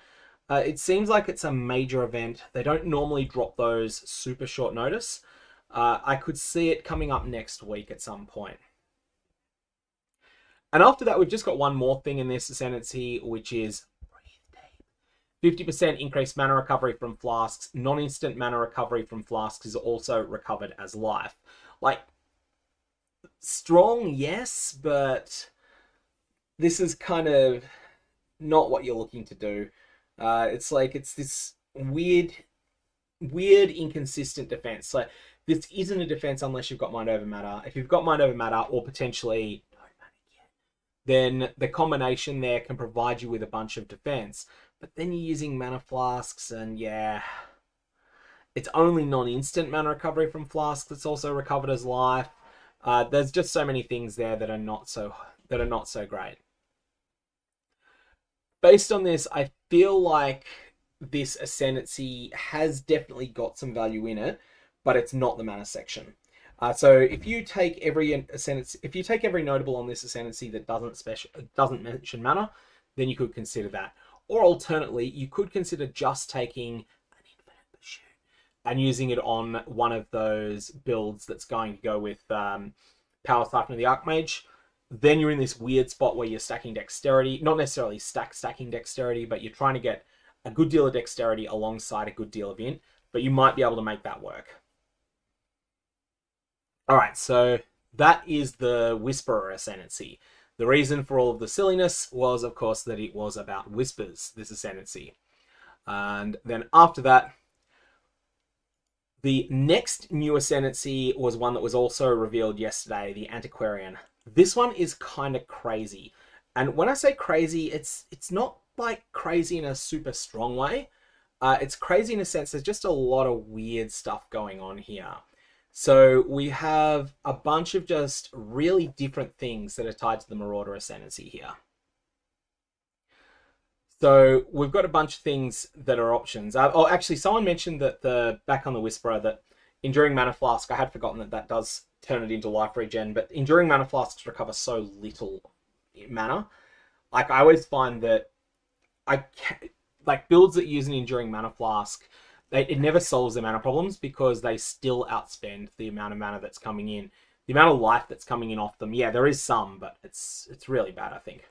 It seems like it's a major event. They don't normally drop those super short notice. I could see it coming up next week at some point. And after that, we've just got one more thing in this Ascendancy, which is 50% increased mana recovery from flasks. Non-instant mana recovery from flasks is also recovered as life. Like, strong, yes, but this is kind of not what you're looking to do. It's this weird, inconsistent defense. So this isn't a defense unless you've got Mind Over Matter. If you've got Mind Over Matter, or potentially then the combination there can provide you with a bunch of defense. But then you're using mana flasks, and yeah, it's only non-instant mana recovery from flasks that's also recovered as life. There's just so many things there that are not so great. Based on this, I feel like this Ascendancy has definitely got some value in it, but it's not the mana section. So if you take every notable on this Ascendancy that doesn't mention mana, then you could consider that. Or alternately, you could consider just taking an Infinite Pursuit and using it on one of those builds that's going to go with Power Siphon of the Archmage, then you're in this weird spot where you're stacking dexterity. Not necessarily stacking dexterity, but you're trying to get a good deal of dexterity alongside a good deal of int, but you might be able to make that work. Alright, so that is the Whisperer Ascendancy. The reason for all of the silliness was, of course, that it was about whispers, this Ascendancy. And then after that, the next new Ascendancy was one that was also revealed yesterday, the Antiquarian. This one is kind of crazy. And when I say crazy, it's not like crazy in a super strong way. It's crazy in a sense there's just a lot of weird stuff going on here. So we have a bunch of just really different things that are tied to the Marauder Ascendancy here. So we've got a bunch of things that are options. Oh, actually, someone mentioned that back on the Whisperer that Enduring Mana Flask, I had forgotten that that does turn it into life regen, but Enduring Mana Flasks recover so little mana. Like, I always find that builds that use an Enduring Mana Flask, it never solves their mana problems because they still outspend the amount of mana that's coming in. The amount of life that's coming in off them, yeah, there is some, but it's really bad, I think.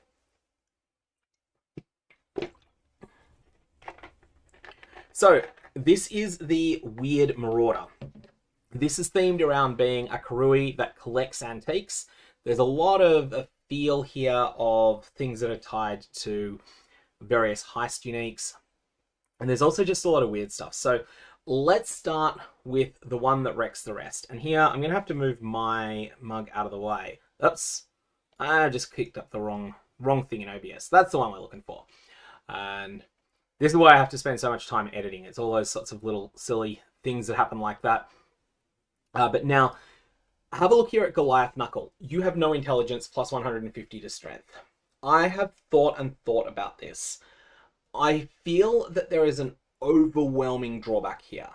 So, this is the Weird Marauder. This is themed around being a Karui that collects antiques. There's a lot of a feel here of things that are tied to various heist uniques. And there's also just a lot of weird stuff. So let's start with the one that wrecks the rest. And here, I'm going to have to move my mug out of the way. Oops. I just clicked up the wrong thing in OBS. That's the one we're looking for. And this is why I have to spend so much time editing. It's all those sorts of little silly things that happen like that. But now, have a look here at Goliath Knuckle. You have no intelligence, plus 150 to strength. I have thought about this. I feel that there is an overwhelming drawback here.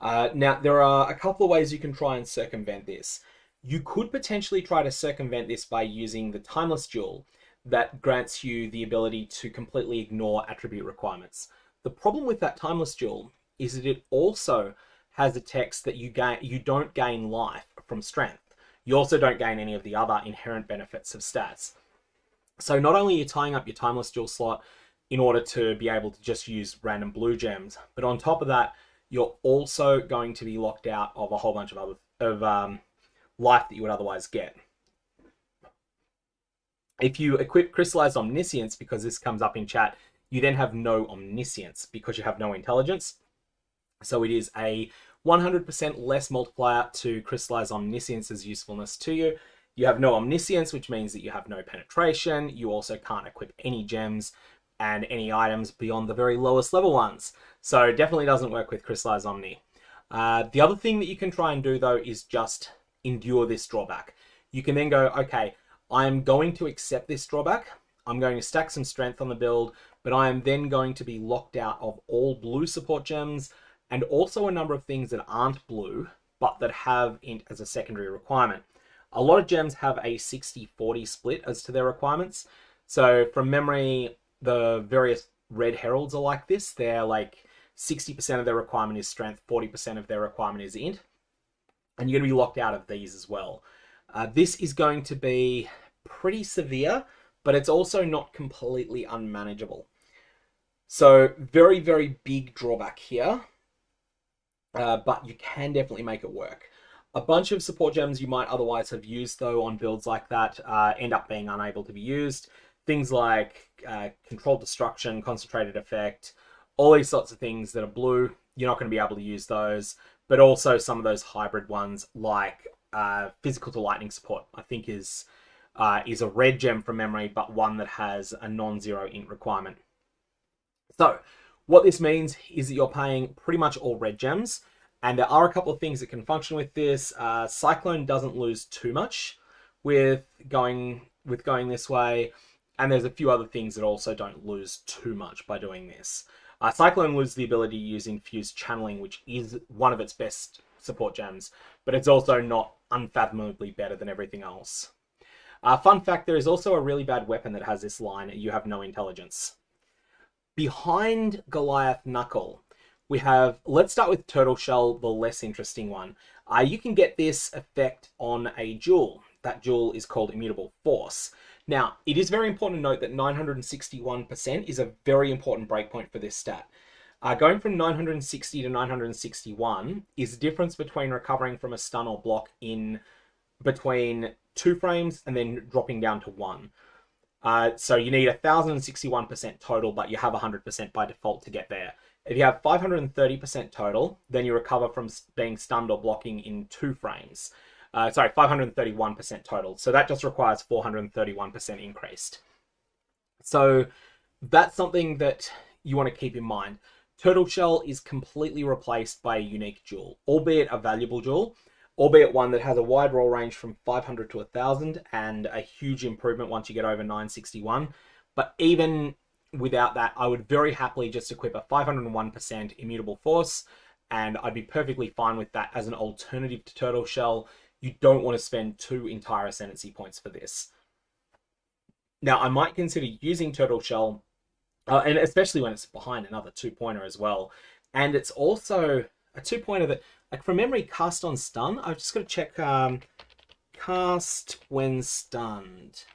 Now, there are a couple of ways you can try and circumvent this. You could potentially try to circumvent this by using the Timeless Jewel that grants you the ability to completely ignore attribute requirements. The problem with that Timeless Jewel is that it also has a text that you don't gain life from strength. You also don't gain any of the other inherent benefits of stats. So not only are you tying up your Timeless Jewel slot in order to be able to just use random blue gems, but on top of that, you're also going to be locked out of a whole bunch of life that you would otherwise get. If you equip Crystallized Omniscience, because this comes up in chat, you then have no Omniscience because you have no intelligence. So it is a 100% less multiplier to Crystallized Omniscience's usefulness to you. You have no Omniscience, which means that you have no penetration. You also can't equip any gems and any items beyond the very lowest level ones. So definitely doesn't work with Crystallized Omni. The other thing that you can try and do, though, is just endure this drawback. You can then go, okay, I'm going to accept this drawback. I'm going to stack some strength on the build, but I am then going to be locked out of all blue support gems and also a number of things that aren't blue, but that have int as a secondary requirement. A lot of gems have a 60-40 split as to their requirements. So from memory, the various red heralds are like this. They're like 60% of their requirement is strength, 40% of their requirement is int. And you're going to be locked out of these as well. This is going to be pretty severe, but it's also not completely unmanageable. So very, very big drawback here. But you can definitely make it work. A bunch of support gems you might otherwise have used, though, on builds like that end up being unable to be used. Things like Controlled Destruction, Concentrated Effect, all these sorts of things that are blue, you're not going to be able to use those. But also some of those hybrid ones like Physical to Lightning support, I think is a red gem from memory, but one that has a non-zero int requirement. So what this means is that you're paying pretty much all red gems, and there are a couple of things that can function with this. Cyclone doesn't lose too much with going this way, and there's a few other things that also don't lose too much by doing this. Cyclone loses the ability to use Infused Channeling, which is one of its best support gems, but it's also not unfathomably better than everything else. Fun fact, there is also a really bad weapon that has this line, you have no intelligence. Behind Goliath Knuckle, we have, let's start with Turtle Shell, the less interesting one. You can get this effect on a jewel. that jewel is called Immutable Force. Now, it is very important to note that 961% is a very important breakpoint for this stat. Going from 960 to 961 is the difference between recovering from a stun or block in between 2 frames and then dropping down to 1. So you need 1061% total, but you have 100% by default to get there. If you have 530% total, then you recover from being stunned or blocking in 2 frames. 531% total. So that just requires 431% increased. So that's something that you want to keep in mind. Turtle Shell is completely replaced by a unique jewel, albeit a valuable jewel, albeit one that has a wide roll range from 500 to 1000 and a huge improvement once you get over 961. But even without that, I would very happily just equip a 501% Immutable Force, and I'd be perfectly fine with that as an alternative to Turtle Shell. You don't want to spend 2 entire Ascendancy points for this. Now, I might consider using Turtle Shell, and especially when it's behind another 2-pointer as well. And it's also a 2-pointer that, like, from memory, cast on stun. I've just got to check cast when stunned.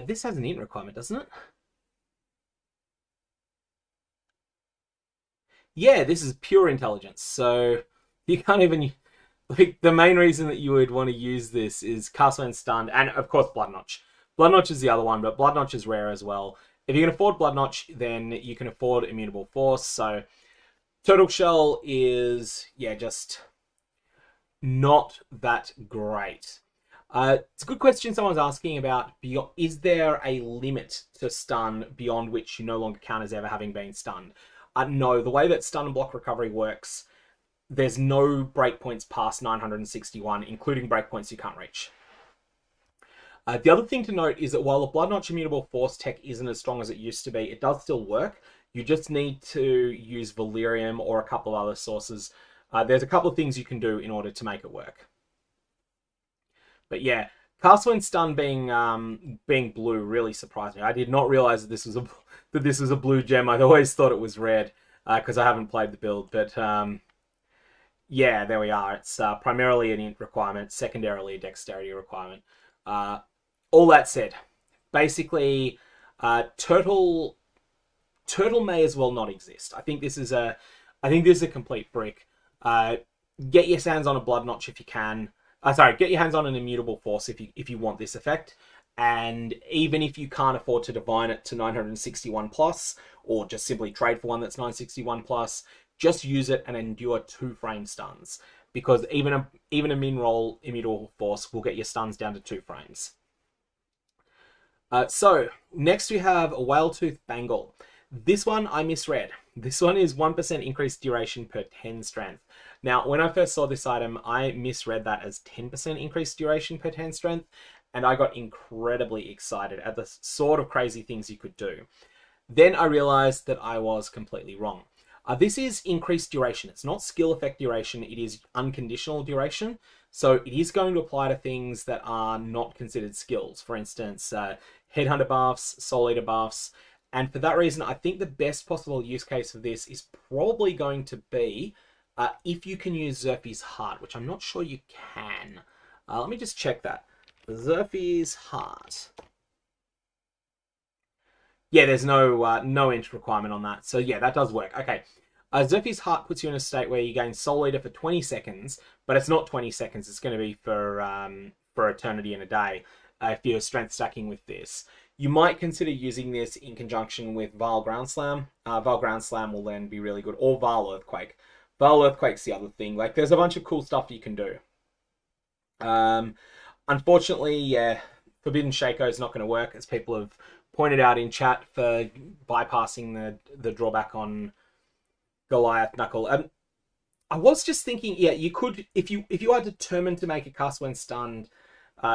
This has an int requirement, doesn't it? Yeah, this is pure intelligence. So you can't even... Like, the main reason that you would want to use this is cast when stunned, and of course Blood Notch. Blood Notch is the other one, but Blood Notch is rare as well. If you can afford Blood Notch, then you can afford Immutable Force. So Turtle Shell is, yeah, just not that great. It's a good question someone's asking about. Is there a limit to stun beyond which you no longer count as ever having been stunned? No, the way that stun and block recovery works, there's no breakpoints past 961, including breakpoints you can't reach. The other thing to note is that while the Blood Notch Immutable Force tech isn't as strong as it used to be, it does still work. You just need to use Valyrium or a couple of other sources. There's a couple of things you can do in order to make it work. But yeah, Cast When Stun being blue really surprised me. I did not realize that this was a blue gem. I'd always thought it was red because I haven't played the build, but yeah, there we are. It's primarily an int requirement, secondarily a dexterity requirement. All that said, basically, Turtle may as well not exist. I think this is a complete brick. Get your hands on a Blood Notch if you can. Get your hands on an Immutable Force if you want this effect. And even if you can't afford to divine it to 961 plus, or just simply trade for one that's 961 plus, just use it and endure 2-frame stuns, because even a min-roll Immutable Force will get your stuns down to 2 frames. So next we have a Whaletooth Bangle. This one I misread. This one is 1% increased duration per 10 strength. Now, when I first saw this item, I misread that as 10% increased duration per 10 strength, and I got incredibly excited at the sort of crazy things you could do. Then I realized that I was completely wrong. This is increased duration. It's not skill effect duration. It is unconditional duration. So it is going to apply to things that are not considered skills. For instance, Headhunter buffs, Soul Eater buffs. And for that reason, I think the best possible use case of this is probably going to be if you can use Xerfy's Heart, which I'm not sure you can. Let me just check that. Xerfy's Heart. Yeah, there's no int requirement on that. So yeah, that does work. Okay. Xerfy's Heart puts you in a state where you gain Soul Eater for 20 seconds, but it's not 20 seconds. It's going to be for eternity and a day if you're strength stacking with this. You might consider using this in conjunction with Vile Ground Slam. Vile Ground Slam will then be really good. Or Vile Earthquake. Vile Earthquake's the other thing. Like, there's a bunch of cool stuff you can do. Unfortunately, yeah, Forbidden Shaco is not going to work, as people have pointed out in chat, for bypassing the drawback on Goliath Knuckle. I was just thinking, yeah, you could, if you are determined to make a Cast When Stunned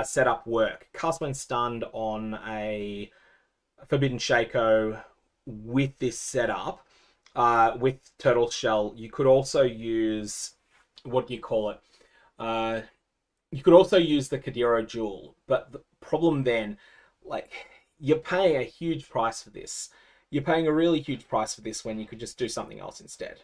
setup work, Cast When Stunned on a Forbidden Shaco with this setup, with Turtle Shell, you could also use, what do you call it? You could also use the Kadiro Jewel, but the problem then, like, you're paying a huge price for this. You're paying a really huge price for this when you could just do something else instead.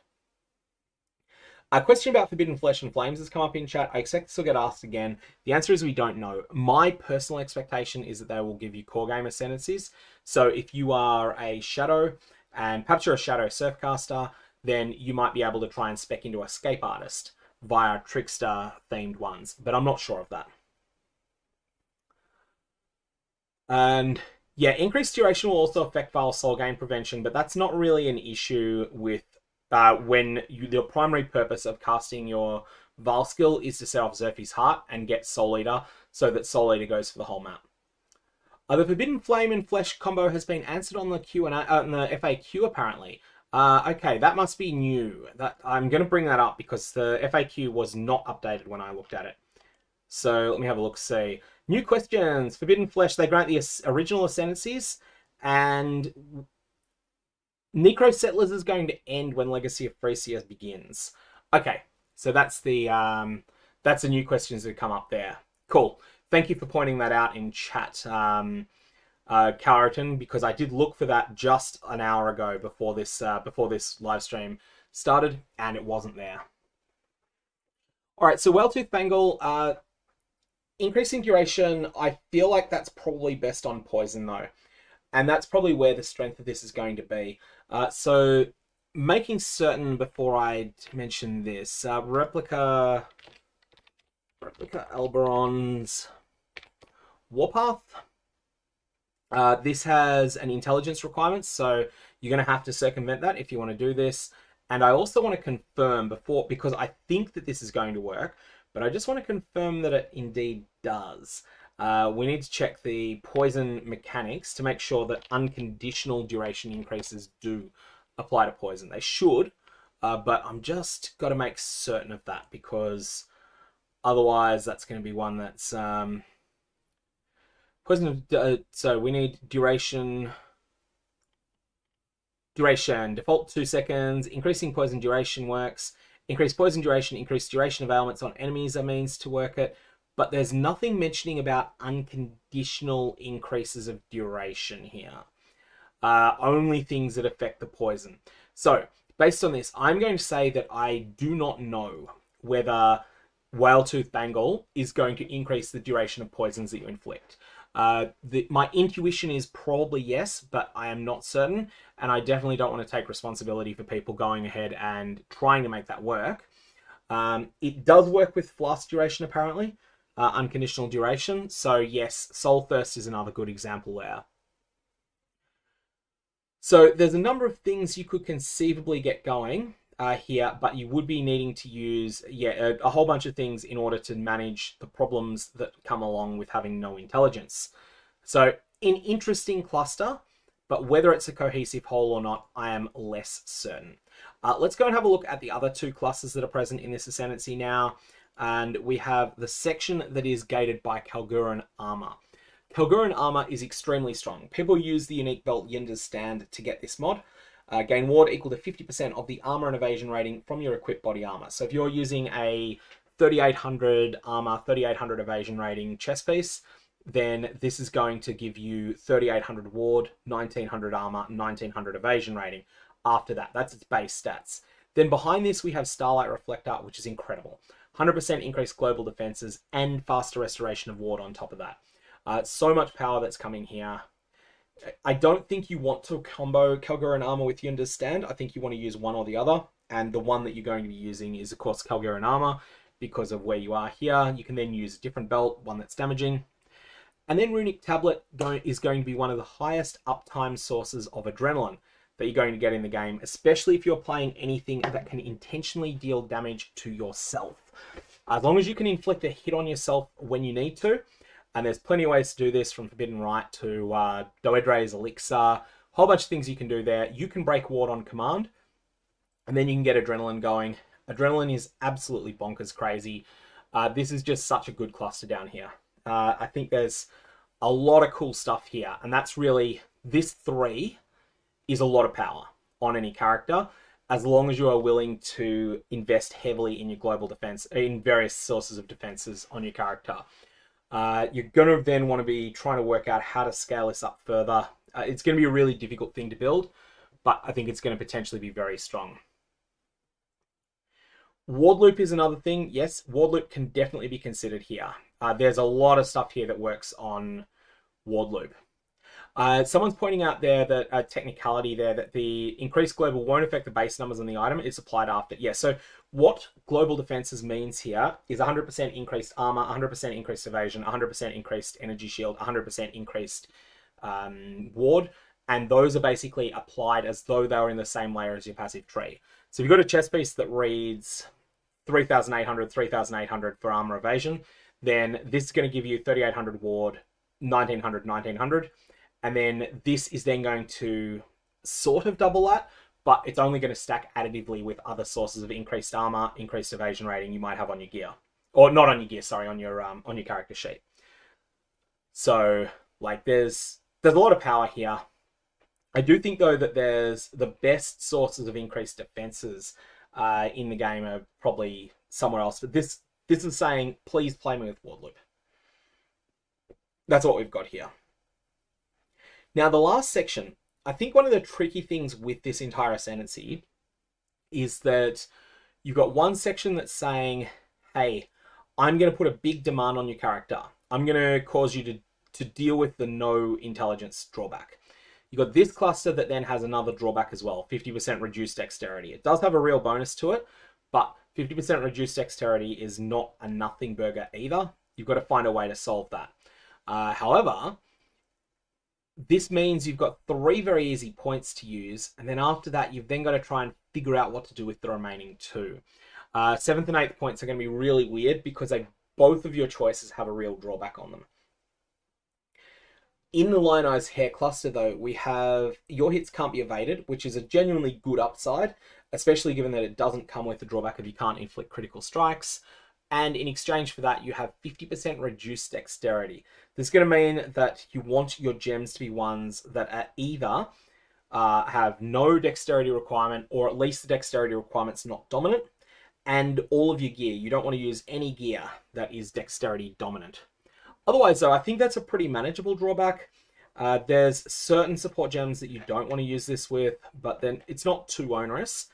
A question about Forbidden Flesh and Flames has come up in chat. I expect this will get asked again. The answer is we don't know. My personal expectation is that they will give you core game ascendancies. So if you are a Shadow, and perhaps you're a Shadow Surfcaster, then you might be able to try and spec into Escape Artist via Trickster-themed ones. But I'm not sure of that. And yeah, increased duration will also affect Vile Soul Gain Prevention, but that's not really an issue with when the primary purpose of casting your Vile skill is to set off Xerxes' Heart and get Soul Eater, so that Soul Eater goes for the whole map. The Forbidden Flame and Flesh combo has been answered on the Q&A, in the FAQ apparently. Okay, that must be new. I'm going to bring that up because the FAQ was not updated when I looked at it. So let me have a look, see. New questions. Forbidden Flesh, they grant the original Ascendancies, and Necro Settlers is going to end when Legacy of Phrecia begins. Okay, so that's the new questions that come up there. Cool. Thank you for pointing that out in chat, Carrington, because I did look for that just an hour ago before this live stream started, and it wasn't there. All right, so Whale-Tooth Bangle, increasing duration, I feel like that's probably best on Poison though. And that's probably where the strength of this is going to be. So making certain before I mention this, Replica Alberon's Warpath. This has an intelligence requirement, so you're going to have to circumvent that if you want to do this. And I also want to confirm because I think that this is going to work, but I just want to confirm that it indeed does. We need to check the poison mechanics to make sure that unconditional duration increases do apply to poison. They should, but I'm just got to make certain of that, because otherwise that's going to be one that's poison. So we need duration. Default 2 seconds. Increasing poison duration works. Increase poison duration, increase duration of ailments on enemies are means to work it. But there's nothing mentioning about unconditional increases of duration here. Only things that affect the poison. So, based on this, I'm going to say that I do not know whether Whale-Tooth Bangle is going to increase the duration of poisons that you inflict. My intuition is probably yes, but I am not certain, and I definitely don't want to take responsibility for people going ahead and trying to make that work. It does work with Flask duration, apparently. Unconditional duration. So yes, Soul Thirst is another good example there. So there's a number of things you could conceivably get going here, but you would be needing to use a whole bunch of things in order to manage the problems that come along with having no intelligence. So an interesting cluster, but whether it's a cohesive whole or not, I am less certain. Let's go and have a look at the other two clusters that are present in this Ascendancy now. And we have the section that is gated by Kalguran Armor. Kalguran Armor is extremely strong. People use the unique belt Yinda's Stand to get this mod. Gain ward equal to 50% of the armor and evasion rating from your equipped body armor. So if you're using a 3800 armor, 3800 evasion rating chest piece, then this is going to give you 3800 ward, 1900 armor, 1900 evasion rating. After that, that's its base stats. Then behind this, we have Starlight Reflector, which is incredible. 100% increased global defenses and faster restoration of ward on top of that. So much power that's coming here. I don't think you want to combo Kalguran Armor with Yinda's Stand. I think you want to use one or the other. And the one that you're going to be using is, of course, Kalguran Armor, because of where you are here. You can then use a different belt, one that's damaging. And then Runic Tablet is going to be one of the highest uptime sources of adrenaline that you're going to get in the game, especially if you're playing anything that can intentionally deal damage to yourself. As long as you can inflict a hit on yourself when you need to, and there's plenty of ways to do this, from Forbidden Rite to Doedre's Elixir, whole bunch of things you can do there. You can break ward on command, and then you can get adrenaline going. Adrenaline is absolutely bonkers crazy. This is just such a good cluster down here. I think there's a lot of cool stuff here, and that's really, this 3 is a lot of power on any character, as long as you are willing to invest heavily in your global defense, in various sources of defenses on your character. You're going to then want to be trying to work out how to scale this up further. It's going to be a really difficult thing to build, but I think it's going to potentially be very strong. Ward Loop is another thing. Yes, Ward Loop can definitely be considered here. There's a lot of stuff here that works on Ward Loop. Someone's pointing out there that a technicality there that the increased global won't affect the base numbers on the item. It's applied after. Yeah, so what global defenses means here is 100% increased armor, 100% increased evasion, 100% increased energy shield, 100% increased ward, and those are basically applied as though they were in the same layer as your passive tree. So if you've got a chest piece that reads 3,800, 3,800 for armor evasion, then this is going to give you 3,800 ward, 1,900, 1,900. And then this is then going to sort of double that, but it's only going to stack additively with other sources of increased armor, increased evasion rating you might have on your gear. Or not on your gear, sorry, on your character sheet. So, like, there's a lot of power here. I do think, though, that there's the best sources of increased defenses in the game are probably somewhere else. But this is saying, please play me with Ward Loop. That's what we've got here. Now, the last section, I think one of the tricky things with this entire ascendancy is that you've got one section that's saying, hey, I'm going to put a big demand on your character. I'm going to cause you to deal with the no intelligence drawback. You've got this cluster that then has another drawback as well, 50% reduced dexterity. It does have a real bonus to it, but 50% reduced dexterity is not a nothing burger either. You've got to find a way to solve that. However, this means you've got 3 very easy points to use, and then after that, you've then got to try and figure out what to do with the remaining 2. 7th and 8th points are going to be really weird because both of your choices have a real drawback on them. In the Lionized Hair cluster, though, we have your hits can't be evaded, which is a genuinely good upside, especially given that it doesn't come with the drawback of you can't inflict critical strikes. And in exchange for that, you have 50% reduced dexterity. This is going to mean that you want your gems to be ones that are either have no dexterity requirement, or at least the dexterity requirement's not dominant, and all of your gear. You don't want to use any gear that is dexterity dominant. Otherwise, though, I think that's a pretty manageable drawback. There's certain support gems that you don't want to use this with, but then it's not too onerous,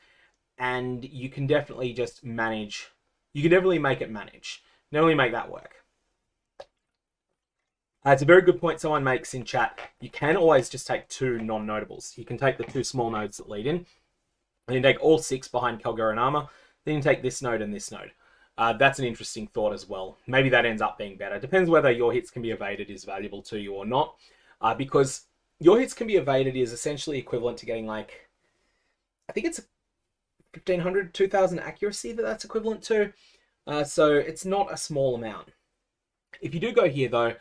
and you can definitely just manage. You can definitely make it manage. Definitely make that work. It's a very good point someone makes in chat. You can always just take 2 non-notables. You can take the 2 small nodes that lead in, and you take all 6 behind Kalgarian armor. Then you take this node and this node. That's an interesting thought as well. Maybe that ends up being better. Depends whether your hits can be evaded is valuable to you or not. Because your hits can be evaded is essentially equivalent to getting, like, I think it's 1,500, 2,000 accuracy that's equivalent to. So it's not a small amount. If you do go here, though,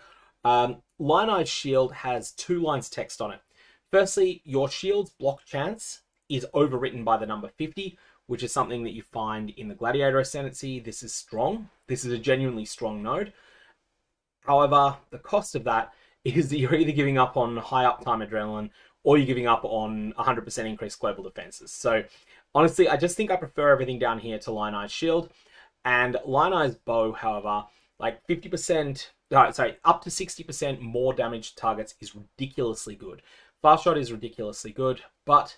Lionized Shield has 2 lines of text on it. Firstly, your shield's block chance is overwritten by the number 50, which is something that you find in the Gladiator Ascendancy. This is strong. This is a genuinely strong node. However, the cost of that is that you're either giving up on high uptime adrenaline or you're giving up on 100% increased global defenses. So honestly, I just think I prefer everything down here to Lionized Shield. And Lionized Bow, however, like 50%, up to 60% more damage to targets is ridiculously good. Fast Shot is ridiculously good, but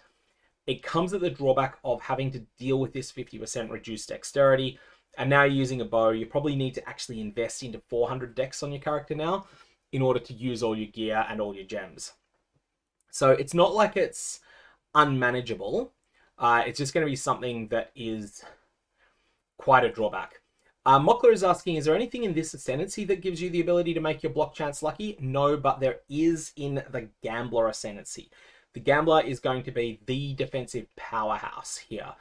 it comes at the drawback of having to deal with this 50% reduced dexterity. And now you're using a bow, you probably need to actually invest into 400 dex on your character now in order to use all your gear and all your gems. So it's not like it's unmanageable. It's just going to be something that is quite a drawback. Mockler is asking, is there anything in this Ascendancy that gives you the ability to make your block chance lucky? No, but there is in the Gambler Ascendancy. The Gambler is going to be the defensive powerhouse here.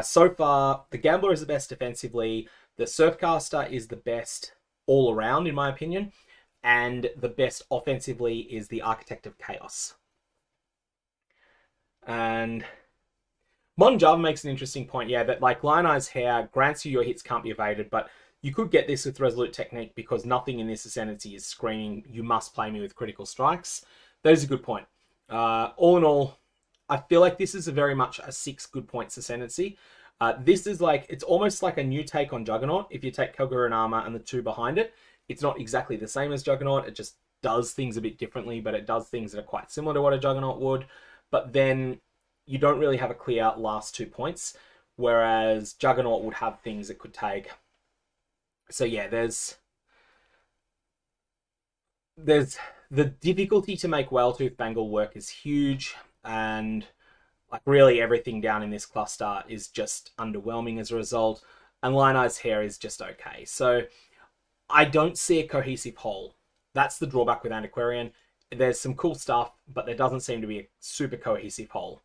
So far, the Gambler is the best defensively. The Surfcaster is the best all around, in my opinion. And the best offensively is the Architect of Chaos. And Mon Java makes an interesting point, yeah, that like Lionized Hair grants you your hits can't be evaded, but you could get this with Resolute Technique because nothing in this Ascendancy is screaming, you must play me with critical strikes. That is a good point. All in all, I feel like this is very much a 6 good points Ascendancy. This is like, it's almost like a new take on Juggernaut. If you take Kalgarian armor and the 2 behind it, it's not exactly the same as Juggernaut. It just does things a bit differently, but it does things that are quite similar to what a Juggernaut would. But then you don't really have a clear last 2 points. whereas Juggernaut would have things it could take. So yeah, there's the difficulty to make Whaletooth Bangle work is huge, and like really everything down in this cluster is just underwhelming as a result, and Lionized Hair is just okay. So I don't see a cohesive whole. That's the drawback with Antiquarian. There's some cool stuff, but there doesn't seem to be a super cohesive whole.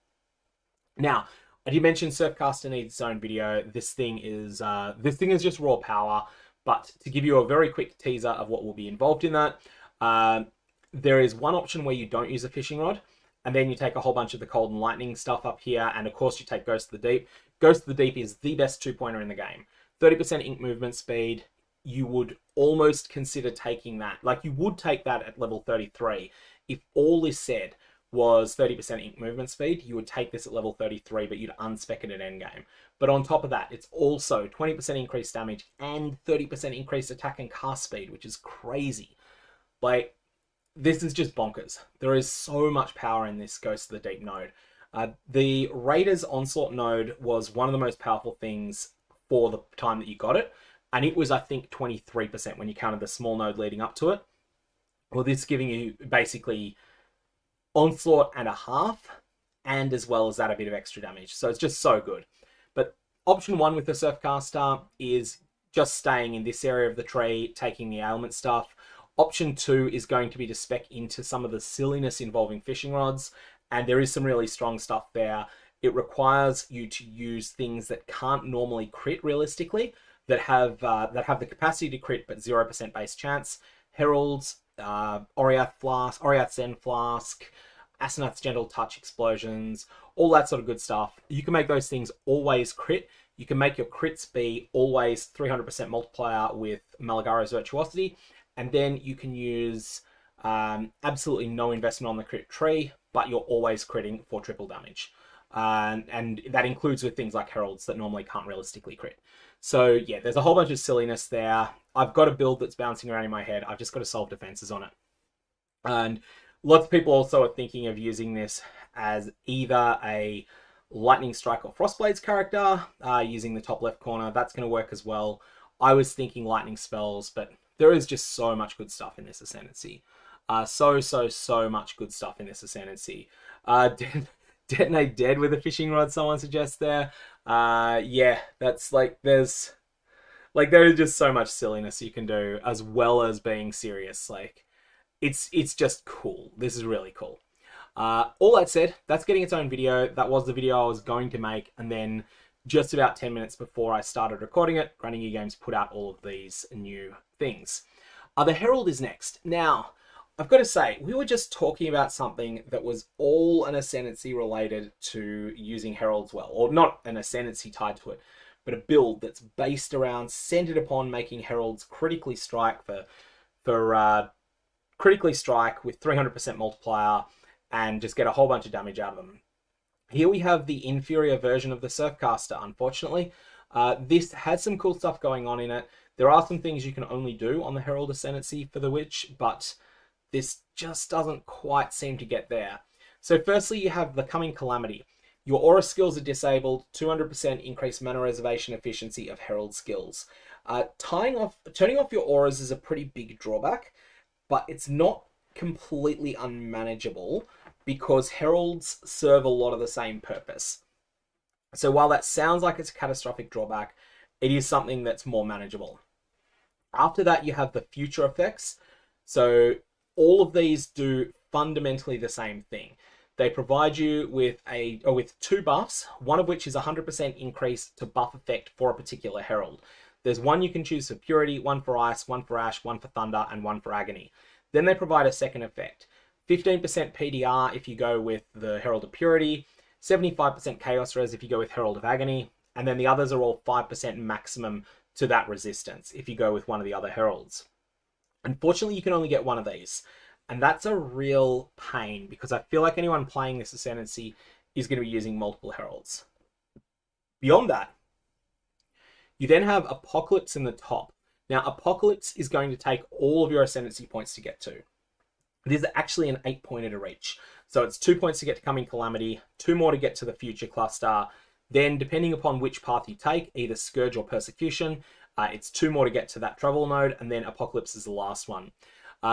Now, I did mention Surfcaster needs its own video. This thing is just raw power, but to give you a very quick teaser of what will be involved in that, there is one option where you don't use a fishing rod, and then you take a whole bunch of the cold and lightning stuff up here, and of course you take Ghost of the Deep. Ghost of the Deep is the best 2-pointer in the game. 30% ink movement speed. You would almost consider taking that. Like, you would take that at level 33. If all this said was 30% ink movement speed, you would take this at level 33, but you'd unspec it at endgame. But on top of that, it's also 20% increased damage and 30% increased attack and cast speed, which is crazy. Like, this is just bonkers. There is so much power in this Ghost of the Deep node. The Raiders Onslaught node was one of the most powerful things for the time that you got it, and it was, I think, 23% when you counted the small node leading up to it. Well, this is giving you basically Onslaught and a half, and as well as that, a bit of extra damage. So it's just so good. But option 1 with the Surfcaster is just staying in this area of the tree, taking the ailment stuff. Option 2 is going to be to spec into some of the silliness involving fishing rods, and there is some really strong stuff there. It requires you to use things that can't normally crit realistically, that have the capacity to crit but 0% base chance. Heralds, Oriath Zen Flask, Asenath's Gentle Touch explosions, all that sort of good stuff. You can make those things always crit. You can make your crits be always 300% multiplier with Malagaro's Virtuosity, and then you can use absolutely no investment on the crit tree, but you're always critting for triple damage. And that includes with things like Heralds that normally can't realistically crit. So yeah, there's a whole bunch of silliness there. I've got a build that's bouncing around in my head. I've just got to solve defenses on it. And lots of people also are thinking of using this as either a Lightning Strike or Frostblades character, using the top left corner. That's going to work as well. I was thinking lightning spells, but there is just so much good stuff in this Ascendancy. So much good stuff in this Ascendancy. Detonate Dead with a fishing rod, someone suggests there. Yeah, that's like, there is just so much silliness you can do, as well as being serious. Like, it's just cool. This is really cool. All that said, that's getting its own video. That was the video I was going to make, and then just about 10 minutes before I started recording it, Grinding You Games put out all of these new things. The Herald is next. Now, I've got to say, we were just talking about something that was all an Ascendancy related to using Heralds well, or not an Ascendancy tied to it, but a build that's based around, centered upon making Heralds critically strike critically strike with 300% multiplier and just get a whole bunch of damage out of them. Here we have the inferior version of the Surfcaster, unfortunately. This has some cool stuff going on in it. There are some things you can only do on the Herald Ascendancy for the Witch, but this just doesn't quite seem to get there. So firstly, you have the Coming Calamity. Your aura skills are disabled, 200% increased mana reservation efficiency of Herald skills. Turning off your auras is a pretty big drawback, but it's not completely unmanageable because Heralds serve a lot of the same purpose. So while that sounds like it's a catastrophic drawback, it is something that's more manageable. After that, you have the future effects. So all of these do fundamentally the same thing. They provide you with two buffs, one of which is 100% increase to buff effect for a particular Herald. There's one you can choose for Purity, one for Ice, one for Ash, one for Thunder, and one for Agony. Then they provide a second effect. 15% PDR if you go with the Herald of Purity, 75% Chaos Res if you go with Herald of Agony, and then the others are all 5% maximum to that resistance if you go with one of the other Heralds. Unfortunately, you can only get one of these, and that's a real pain because I feel like anyone playing this Ascendancy is going to be using multiple Heralds. Beyond that, you then have Apocalypse in the top. Now, Apocalypse is going to take all of your Ascendancy points to get to. It is actually an 8-pointer to reach. So it's 2 points to get to Coming Calamity, 2 more to get to the Future Cluster, Then, depending upon which path you take, either Scourge or Persecution, it's 2 more to get to that travel node, and then Apocalypse is the last one.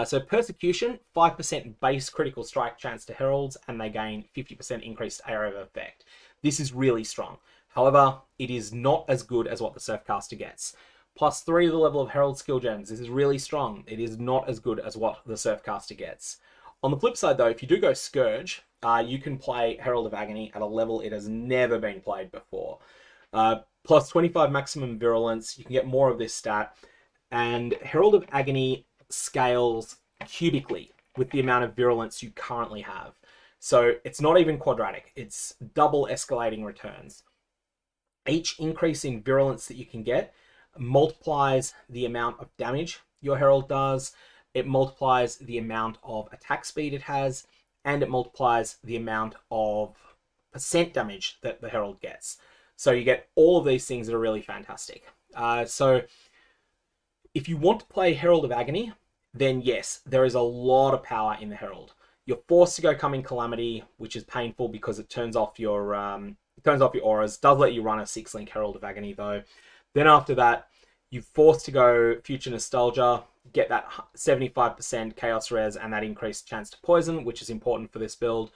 So Persecution, 5% base critical strike chance to Heralds, and they gain 50% increased area of effect. This is really strong. However, it is not as good as what the Surfcaster gets. +3 to the level of Herald skill gems. This is really strong. It is not as good as what the Surfcaster gets. On the flip side, though, if you do go Scourge, you can play Herald of Agony at a level it has never been played before. +25 maximum virulence. You can get more of this stat. And Herald of Agony scales cubically with the amount of virulence you currently have. So it's not even quadratic. It's double escalating returns. Each increase in virulence that you can get multiplies the amount of damage your Herald does. It multiplies the amount of attack speed it has, and it multiplies the amount of percent damage that the Herald gets. So you get all of these things that are really fantastic. So if you want to play Herald of Agony, then yes, there is a lot of power in the Herald. You're forced to go Coming Calamity, which is painful because it turns off your auras. Does let you run a 6-link Herald of Agony though. Then after that, you're forced to go Future Nostalgia, get that 75% Chaos Res and that increased chance to poison, which is important for this build.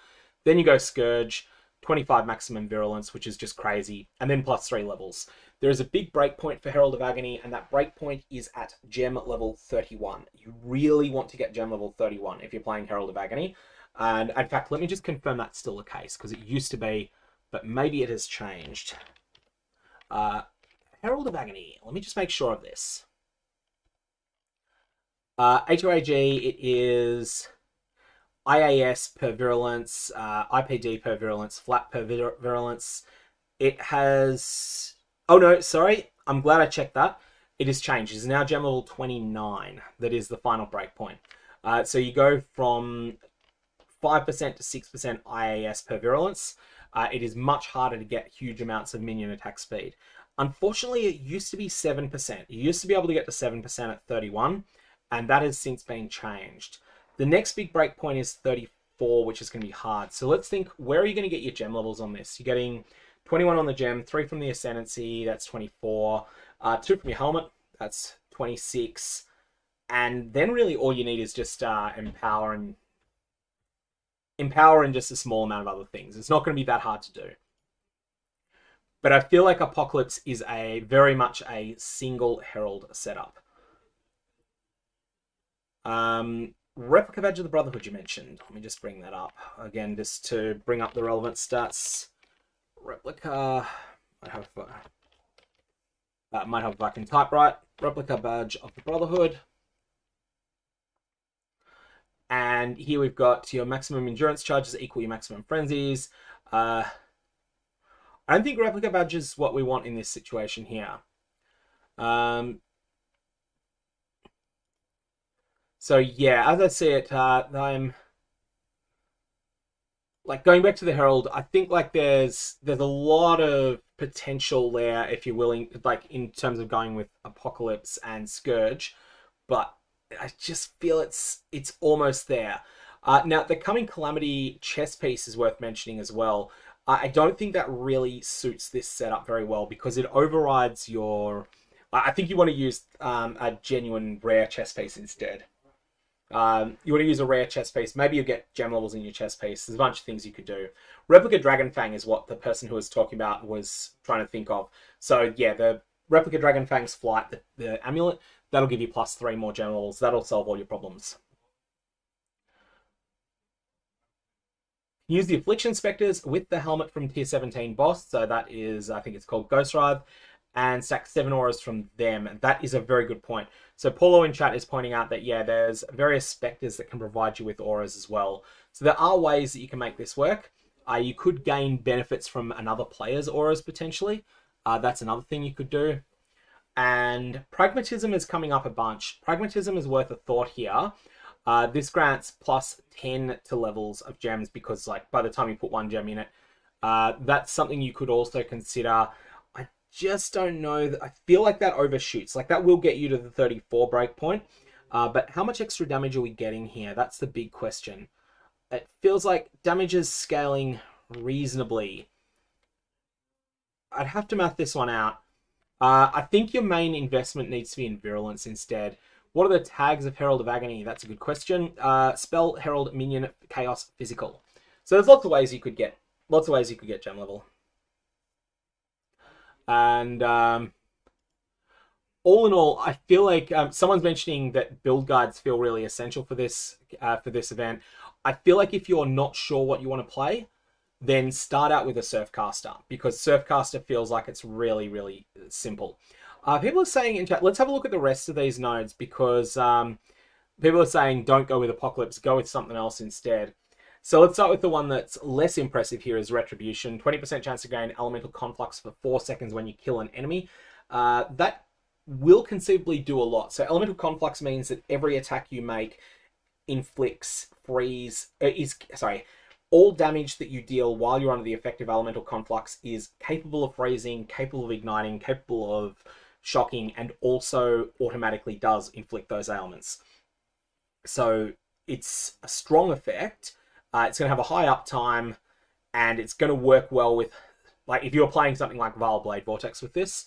Then you go Scourge, 25 maximum virulence, which is just crazy, and then +3 levels. There is a big breakpoint for Herald of Agony, and that breakpoint is at gem level 31. You really want to get gem level 31 if you're playing Herald of Agony. And in fact, let me just confirm that's still the case, because it used to be, but maybe it has changed. Herald of Agony, let me just make sure of this. HOAG, it is IAS per virulence, IPD per virulence, flat per virulence. It has... Oh no, sorry. I'm glad I checked that. It has changed. It's now gem level 29. That is the final breakpoint. So you go from 5% to 6% IAS per virulence. It is much harder to get huge amounts of minion attack speed. Unfortunately, it used to be 7%. You used to be able to get to 7% at 31, and that has since been changed. The next big breakpoint is 34, which is going to be hard. So let's think, where are you going to get your gem levels on this? You're getting 21 on the gem, 3 from the Ascendancy, that's 24, 2 from your helmet, that's 26, and then really all you need is just empower and just a small amount of other things. It's not going to be that hard to do. But I feel like Apocalypse is very much a single Herald setup. Replica Badge of the Brotherhood you mentioned. Let me just bring that up. Again, just to bring up the relevant stats. Replica... might have if I can type right. Replica Badge of the Brotherhood. And here we've got your maximum endurance charges equal your maximum frenzies. I don't think Replica Badge is what we want in this situation here. So yeah, as I see it, I'm like going back to the Herald. I think like there's a lot of potential there if you're willing, like in terms of going with Apocalypse and Scourge, but I just feel it's almost there. Now the Coming Calamity chest piece is worth mentioning as well. I don't think that really suits this setup very well because it overrides your... I think you want to use a genuine rare chest piece instead. You want to use a rare chest piece. Maybe you get gem levels in your chest piece. There's a bunch of things you could do. Replica Dragon Fang is what the person who was talking about was trying to think of. So yeah, the Replica Dragon Fang's flight, the amulet, that'll give you +3 more gem levels. That'll solve all your problems. Use the Affliction Spectres with the helmet from tier 17 boss. So that is, I think it's called Ghost Wrath. And stack 7 auras from them. That is a very good point. So Paulo in chat is pointing out that, yeah, there's various spectres that can provide you with auras as well. So there are ways that you can make this work. You could gain benefits from another player's auras potentially. That's another thing you could do. And Pragmatism is coming up a bunch. Pragmatism is worth a thought here. This grants +10 to levels of gems because, like, by the time you put 1 gem in it, that's something you could also consider. I just don't know. I feel like that overshoots. Like, that will get you to the 34 breakpoint. But how much extra damage are we getting here? That's the big question. It feels like damage is scaling reasonably. I'd have to math this one out. I think your main investment needs to be in Virulence instead. What are the tags of Herald of Agony? That's a good question. Spell, Herald, Minion, Chaos, Physical. So there's lots of ways you could get gem level. And all in all, I feel like someone's mentioning that build guides feel really essential for this event. I feel like if you're not sure what you want to play, then start out with a Surfcaster, because Surfcaster feels like it's really, really simple. People are saying in chat, let's have a look at the rest of these nodes, because people are saying don't go with Apocalypse, go with something else instead. So let's start with the one that's less impressive here, is Retribution. 20% chance to gain Elemental Conflux for 4 seconds when you kill an enemy. That will conceivably do a lot. So Elemental Conflux means that every attack you make inflicts all damage that you deal while you're under the effect of Elemental Conflux is capable of freezing, capable of igniting, capable of shocking, and also automatically does inflict those ailments. So it's a strong effect. It's going to have a high uptime, and it's going to work well with, like, if you're playing something like Vile Blade Vortex with this,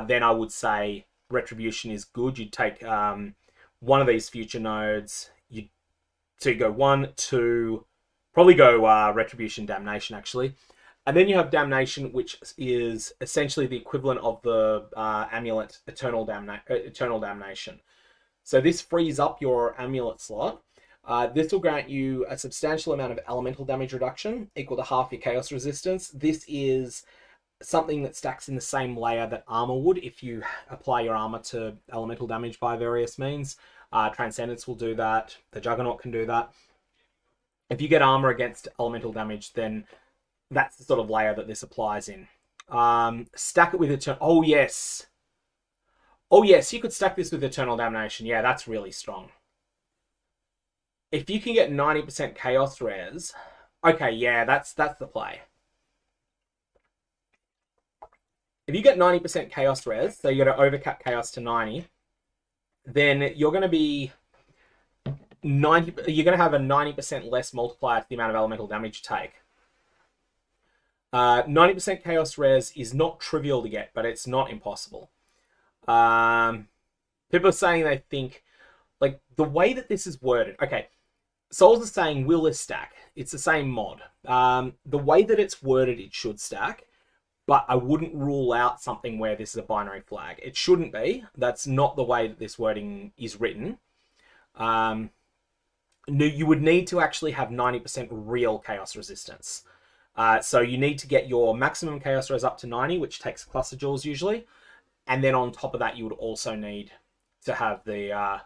then I would say Retribution is good. You'd take one of these future nodes. So you go 1, 2, probably go Retribution, Damnation, actually. And then you have Damnation, which is essentially the equivalent of the Amulet Eternal Damnation. So this frees up your Amulet slot. This will grant you a substantial amount of elemental damage reduction, equal to half your Chaos resistance. This is something that stacks in the same layer that armor would if you apply your armor to elemental damage by various means. Transcendence will do that. The Juggernaut can do that. If you get armor against elemental damage, then that's the sort of layer that this applies in. Stack it with Eternal... Oh, yes. Oh, yes, you could stack this with Eternal Damnation. Yeah, that's really strong. If you can get 90% Chaos res... Okay, yeah, that's the play. If you get 90% Chaos res, so you're going to overcap Chaos to 90, then you're going to be... you're going to have a 90% less multiplier to the amount of elemental damage you take. 90% Chaos res is not trivial to get, but it's not impossible. People are saying they think, like, the way that this is worded... Okay, Souls are saying, will this stack? It's the same mod. The way that it's worded, it should stack, but I wouldn't rule out something where this is a binary flag. It shouldn't be. That's not the way that this wording is written. No, you would need to actually have 90% real Chaos resistance. So you need to get your maximum Chaos res up to 90, which takes cluster jewels usually. And then on top of that, you would also need to have the...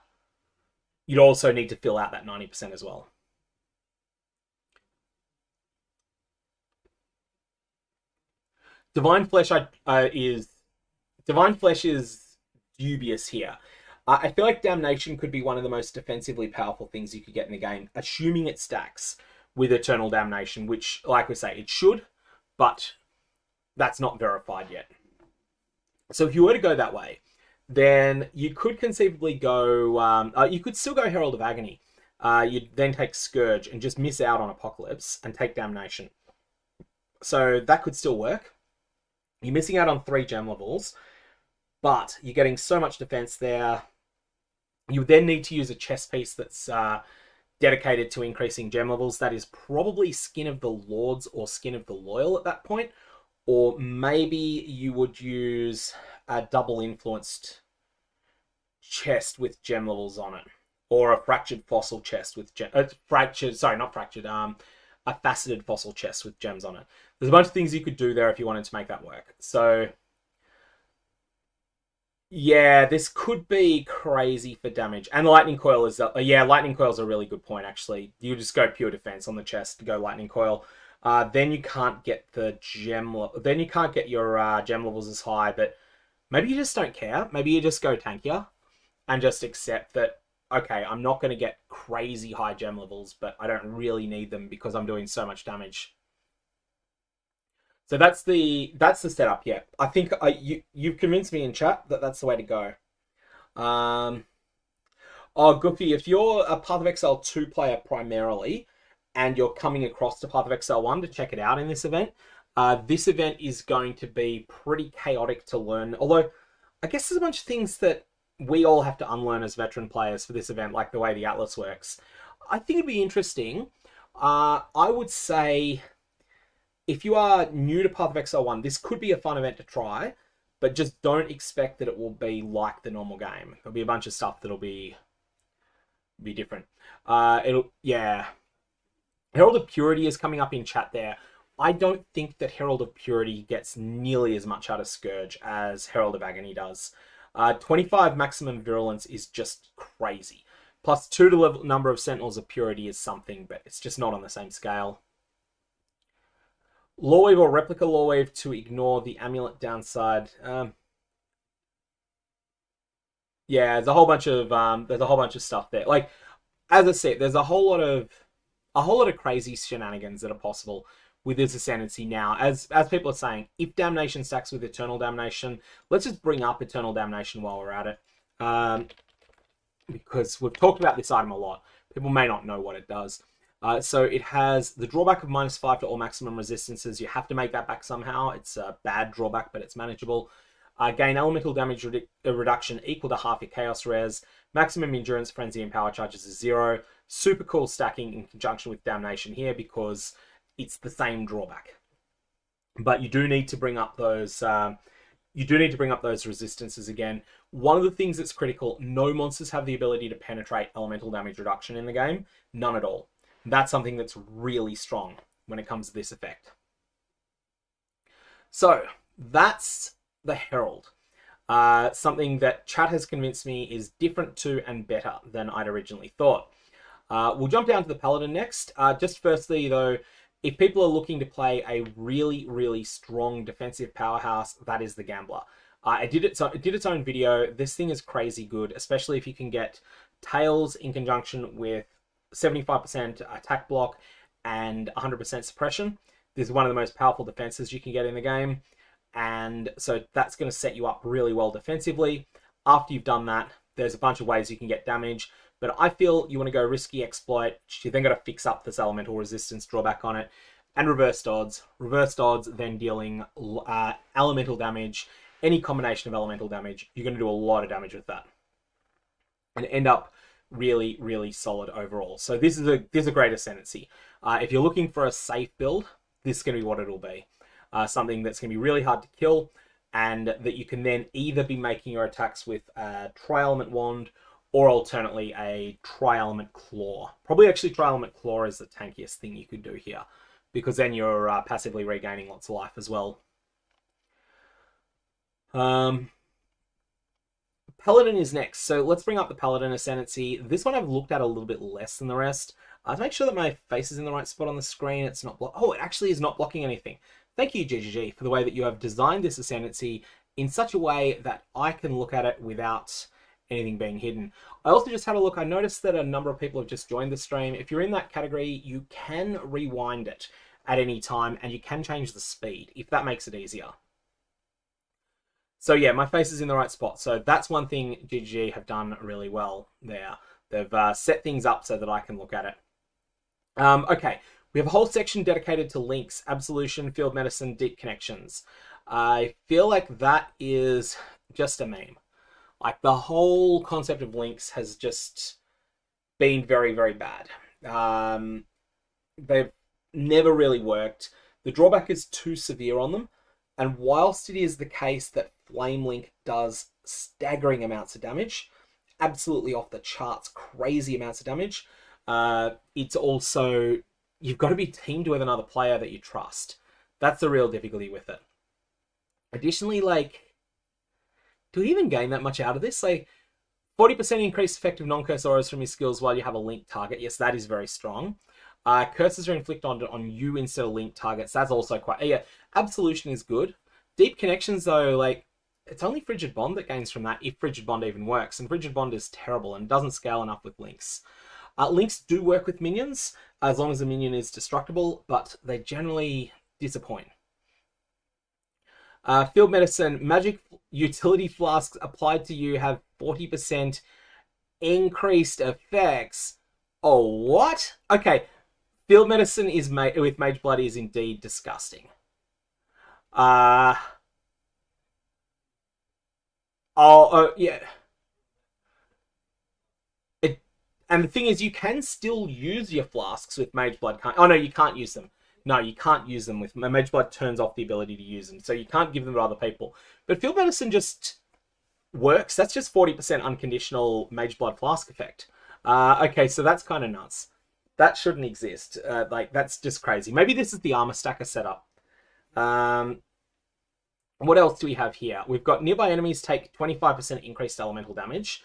you'd also need to fill out that 90% as well. Divine Flesh is dubious here. I feel like Damnation could be one of the most defensively powerful things you could get in the game, assuming it stacks with Eternal Damnation, which, like we say, it should, but that's not verified yet. So if you were to go that way, then you could conceivably go... you could still go Herald of Agony. You'd then take Scourge and just miss out on Apocalypse and take Damnation. So that could still work. You're missing out on 3 gem levels, but you're getting so much defense there. You then need to use a chess piece that's dedicated to increasing gem levels. That is probably Skin of the Lords or Skin of the Loyal at that point. Or maybe you would use a double influenced chest with gem levels on it. Or a fractured fossil chest with a faceted fossil chest with gems on it. There's a bunch of things you could do there if you wanted to make that work. So, yeah, this could be crazy for damage. And Lightning Coil is... Lightning Coil is a really good point, actually. You just go pure defense on the chest to go Lightning Coil. Then you can't get the gem... Then you can't get your gem levels as high, but maybe you just don't care. Maybe you just go tankier and just accept that, okay, I'm not going to get crazy high gem levels, but I don't really need them because I'm doing so much damage. So that's the setup, yeah. I think you've convinced me in chat that that's the way to go. Oh, Goofy, if you're a PathOfExile 2 player primarily, and you're coming across to PathOfExile 1 to check it out in this event, This event is going to be pretty chaotic to learn, although I guess there's a bunch of things that we all have to unlearn as veteran players for this event, like the way the Atlas works. I think it'd be interesting. I would say if you are new to PathOfExile 1, this could be a fun event to try, but just don't expect that it will be like the normal game. There'll be a bunch of stuff that'll be different. Yeah. Herald of Purity is coming up in chat there. I don't think that Herald of Purity gets nearly as much out of Scourge as Herald of Agony does. 25 maximum virulence is just crazy. Plus 2 to level number of Sentinels of Purity is something, but it's just not on the same scale. Lawwave or Replica Lawwave to ignore the amulet downside. Yeah, there's a whole bunch of stuff there. Like, as I said, there's a whole lot of crazy shenanigans that are possible with this Ascendancy now. As people are saying, if Damnation stacks with Eternal Damnation, let's just bring up Eternal Damnation while we're at it. Because we've talked about this item a lot. People may not know what it does. So it has the drawback of -5 to all maximum resistances. You have to make that back somehow. It's a bad drawback, but it's manageable. Gain elemental damage reduction equal to half your chaos res. Maximum endurance, frenzy, and power charges is 0. Super cool stacking in conjunction with Damnation here because it's the same drawback. But you do need to bring up those. Resistances again. One of the things that's critical: no monsters have the ability to penetrate elemental damage reduction in the game. None at all. That's something that's really strong when it comes to this effect. So that's the Herald. Something that chat has convinced me is different to and better than I'd originally thought. We'll jump down to the Paladin next. Just firstly, though, if people are looking to play a really, really strong defensive powerhouse, that is the Gambler. It did its own video. This thing is crazy good, especially if you can get Tails in conjunction with 75% attack block and 100% suppression. This is one of the most powerful defenses you can get in the game. And so that's going to set you up really well defensively. After you've done that, there's a bunch of ways you can get damage. But I feel you want to go risky exploit. You then got to fix up this elemental resistance drawback on it. And reverse dodds. Reverse dodds then dealing elemental damage. Any combination of elemental damage. You're going to do a lot of damage with that. And end up really, really solid overall. So this is a great Ascendancy. If you're looking for a safe build, this is going to be what it'll be. Something that's going to be really hard to kill, and that you can then either be making your attacks with a Tri-Element Wand, or alternately a Tri-Element Claw. Probably actually Tri-Element Claw is the tankiest thing you could do here, because then you're passively regaining lots of life as well. Paladin is next. So let's bring up the Paladin Ascendancy. This one I've looked at a little bit less than the rest. To make sure that my face is in the right spot on the screen, it's not oh, it actually is not blocking anything. Thank you, GGG, for the way that you have designed this Ascendancy in such a way that I can look at it without anything being hidden. I also just had a look. I noticed that a number of people have just joined the stream. If you're in that category, you can rewind it at any time, and you can change the speed, if that makes it easier. So yeah, my face is in the right spot. So that's one thing GGG have done really well there. They've set things up so that I can look at it. Okay, we have a whole section dedicated to links, absolution, field medicine, deep connections. I feel like that is just a meme. Like, the whole concept of links has just been very, very bad. They've never really worked. The drawback is too severe on them. And whilst it is the case that Flame Link does staggering amounts of damage, absolutely off the charts, crazy amounts of damage, it's also, you've got to be teamed with another player that you trust. That's the real difficulty with it. Additionally, like, do we even gain that much out of this? Like, 40% increased effective non-curse auras from your skills while you have a linked target. Yes, that is very strong. Curses are inflicted on you instead of linked targets. That's also quite... Yeah, Absolution is good. Deep Connections, though, like, it's only Frigid Bond that gains from that, if Frigid Bond even works. And Frigid Bond is terrible and doesn't scale enough with links. Links do work with minions, as long as the minion is destructible, but they generally disappoint. Field Medicine, magic utility flasks applied to you have 40% increased effects. Oh, what? Okay, Field Medicine is with Mage Blood is indeed disgusting. Uh, yeah. And the thing is, you can still use your flasks with Mage Blood. Oh no, you can't use them. No, you can't use them with Mage Blood. Turns off the ability to use them, so you can't give them to other people. But Field Medicine just works. That's just 40% unconditional Mage Blood flask effect. Okay, so that's kind of nuts. That shouldn't exist. Like, that's just crazy. Maybe this is the armor stacker setup. What else do we have here? We've got nearby enemies take 25% increased elemental damage.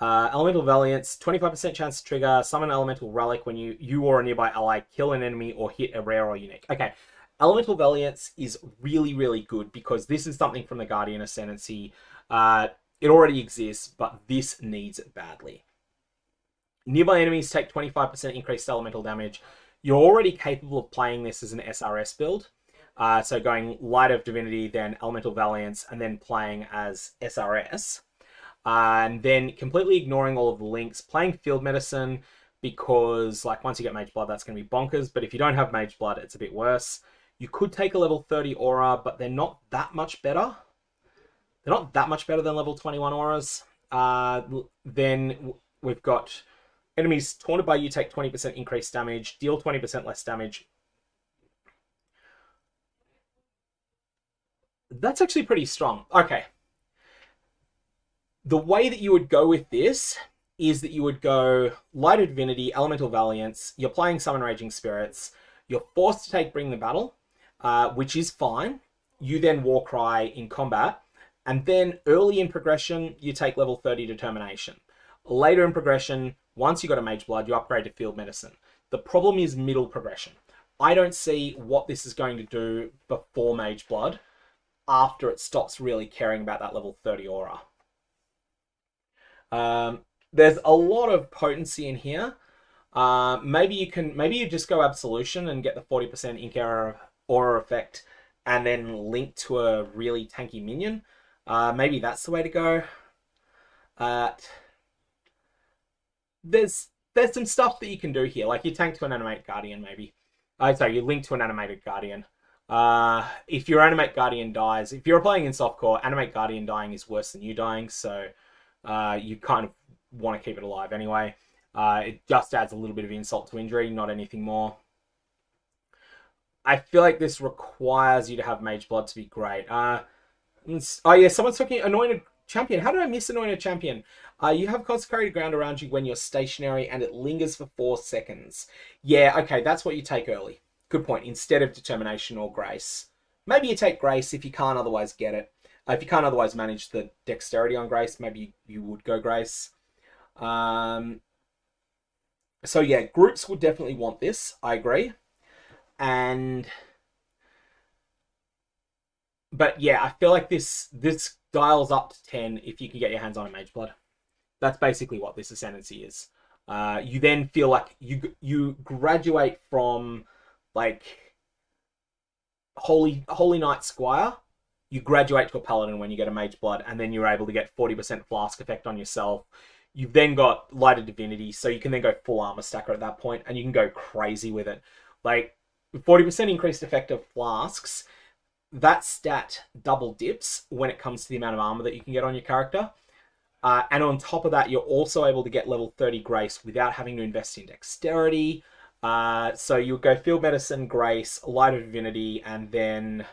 Elemental Valiance, 25% chance to trigger, summon Elemental Relic when you or a nearby ally kill an enemy or hit a rare or unique. Okay, Elemental Valiance is really, really good because this is something from the Guardian Ascendancy. It already exists, but this needs it badly. Nearby enemies take 25% increased elemental damage. You're already capable of playing this as an SRS build. So going Light of Divinity, then Elemental Valiance, and then playing as SRS. And then completely ignoring all of the links, playing Field Medicine, because like once you get Mage Blood, that's going to be bonkers. But if you don't have Mage Blood, it's a bit worse. You could take a level 30 aura, but they're not that much better. They're not that much better than level 21 auras. Then we've got enemies taunted by you take 20% increased damage, deal 20% less damage. That's actually pretty strong. Okay. The way that you would go with this is that you would go Light of Divinity, Elemental Valiance, you're playing Summon Raging Spirits, you're forced to take Bring the Battle, which is fine. You then Warcry in combat, and then early in progression, you take level 30 Determination. Later in progression, once you got a Mage Blood, you upgrade to Field Medicine. The problem is middle progression. I don't see what this is going to do before Mage Blood, after it stops really caring about that level 30 aura. There's a lot of potency in here. Maybe you just go Absolution and get the 40% Ink aura effect and then link to a really tanky minion. Maybe that's the way to go. There's some stuff that you can do here, like you tank to an Animate Guardian, maybe. Sorry, you link to an Animated Guardian. If your Animate Guardian dies, if you're playing in softcore, Animate Guardian dying is worse than you dying, so you kind of want to keep it alive anyway. It just adds a little bit of insult to injury, not anything more. I feel like this requires you to have Mage Blood to be great. Oh yeah, someone's talking Anointed Champion. How did I miss Anointed Champion? You have Consecrated Ground around you when you're stationary and it lingers for 4 seconds. Yeah, okay, that's what you take early. Good point. Instead of Determination or Grace. Maybe you take Grace if you can't otherwise get it. If you can't otherwise manage the Dexterity on Grace, maybe you would go Grace. So yeah, groups would definitely want this. I agree. But yeah, I feel like this dials up to 10 if you can get your hands on a Mage Blood. That's basically what this Ascendancy is. You then feel like you graduate from like Holy Knight Squire. You graduate to a Paladin when you get a Mage Blood, and then you're able to get 40% Flask effect on yourself. You've then got Light of Divinity, so you can then go full Armor Stacker at that point, and you can go crazy with it. Like, 40% increased effect of Flasks, that stat double dips when it comes to the amount of armor that you can get on your character. And on top of that, you're also able to get level 30 Grace without having to invest in Dexterity. So you'll go Field Medicine, Grace, Light of Divinity, and then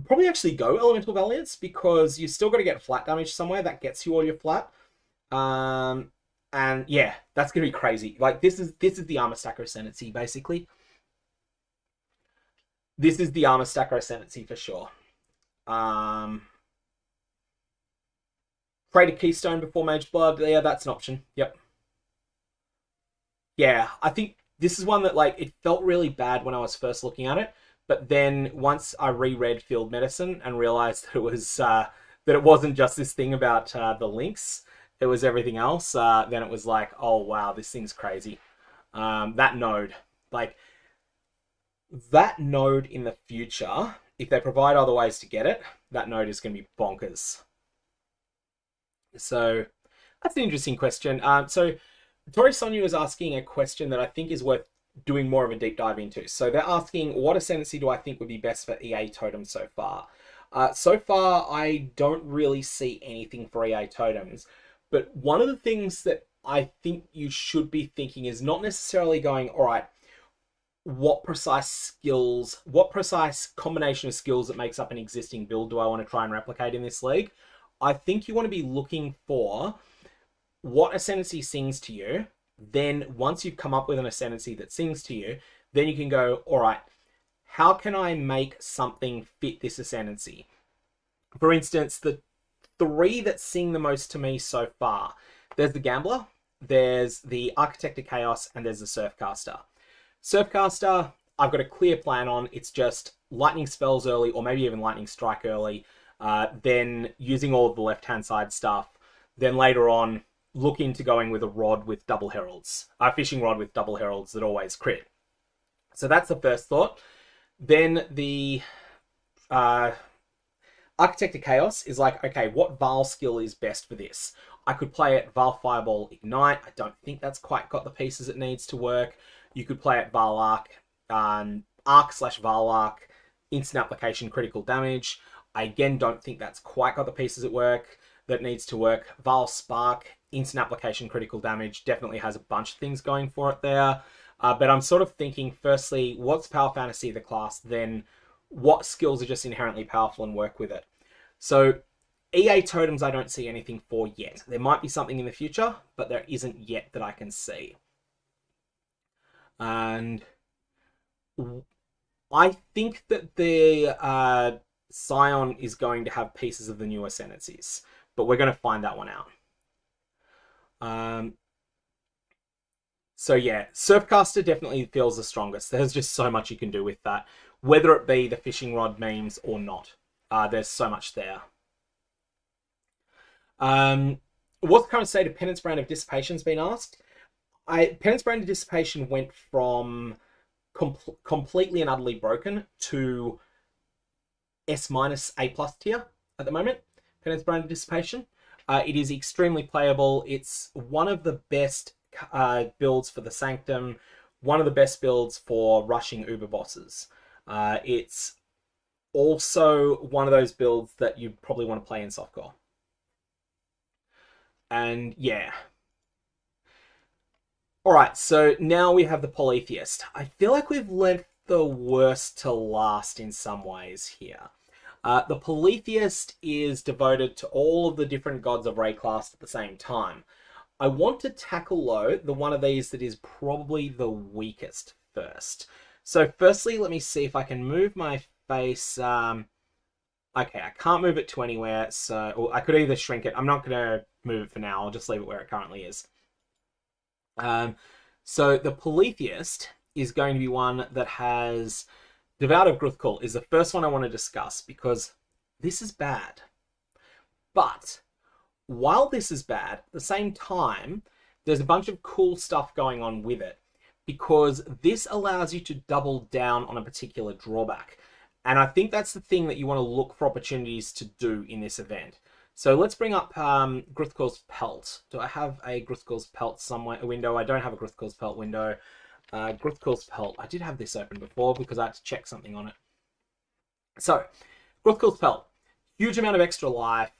probably actually go Elemental Valiance, because you still got to get flat damage somewhere. That gets you all your flat. And yeah, that's going to be crazy. Like, this is the Armor Stacker Ascendancy, basically. This is the Armor Stacker Ascendancy for sure. Trade a Keystone before Mage Blood. Yeah, that's an option. Yep. Yeah, I think this is one that, like, it felt really bad when I was first looking at it. But then once I reread Field Medicine and realized that it was that it wasn't just this thing about the links, it was everything else. Then it was like, oh wow, this thing's crazy. That node, like that node in the future, if they provide other ways to get it, that node is going to be bonkers. So that's an interesting question. So Tori Sonia was asking a question that I think is worth doing more of a deep dive into. So they're asking, what ascendancy do I think would be best for EA totems so far? So far, I don't really see anything for EA totems. But one of the things that I think you should be thinking is not necessarily going, all right, what precise combination of skills that makes up an existing build do I want to try and replicate in this league? I think you want to be looking for what ascendancy sings to you. Then once you've come up with an ascendancy that sings to you, then you can go, all right, how can I make something fit this ascendancy? For instance, the 3 that sing the most to me so far, there's the Gambler, there's the Architect of Chaos, and there's the Surfcaster. Surfcaster, I've got a clear plan on. It's just lightning spells early, or maybe even lightning strike early, then using all of the left-hand side stuff. Then later on, look into going with a rod with double heralds, a fishing rod with double heralds that always crit. So that's the first thought. Then the Architect of Chaos is like, okay, what Vaal skill is best for this? I could play it Vaal Fireball Ignite. I don't think that's quite got the pieces it needs to work. You could play it Vaal Arc, Arc/Vaal Arc, instant application, critical damage. I again don't think that's quite got the pieces that needs to work. Vaal Spark, instant application, critical damage, definitely has a bunch of things going for it there. But I'm sort of thinking, firstly, what's Power Fantasy the class? Then what skills are just inherently powerful and work with it? So EA totems I don't see anything for yet. There might be something in the future, but there isn't yet that I can see. And I think that the Scion is going to have pieces of the new Ascendancies, but we're going to find that one out. So yeah, Surfcaster definitely feels the strongest. There's just so much you can do with that, whether it be the fishing rod memes or not. There's so much there. What's the current state of Penance Brand of Dissipation has been asked. Penance Brand of Dissipation went from completely and utterly broken to S- A+ tier at the moment. Penance Brand of Dissipation. It is extremely playable. It's one of the best builds for the Sanctum, one of the best builds for rushing Uber bosses. It's also one of those builds that you probably want to play in softcore. And yeah. Alright, so now we have the Polytheist. I feel like we've left the worst to last in some ways here. The Polytheist is devoted to all of the different gods of Ray class at the same time. I want to tackle, though, the one of these that is probably the weakest first. So firstly, let me see if I can move my face. Okay, I can't move it to anywhere, so I could either shrink it. I'm not going to move it for now. I'll just leave it where it currently is. So the Polytheist is going to be one that has Devout of Gruthkul is the first one I want to discuss because this is bad. But while this is bad, at the same time, there's a bunch of cool stuff going on with it because this allows you to double down on a particular drawback. And I think that's the thing that you want to look for opportunities to do in this event. So let's bring up Gruthkul's Pelt. Do I have a Gruthkul's Pelt somewhere? A window? I don't have a Gruthkul's Pelt window. Gruthkul's Pelt. I did have this open before because I had to check something on it. So, Gruthkul's Pelt. Huge amount of extra life.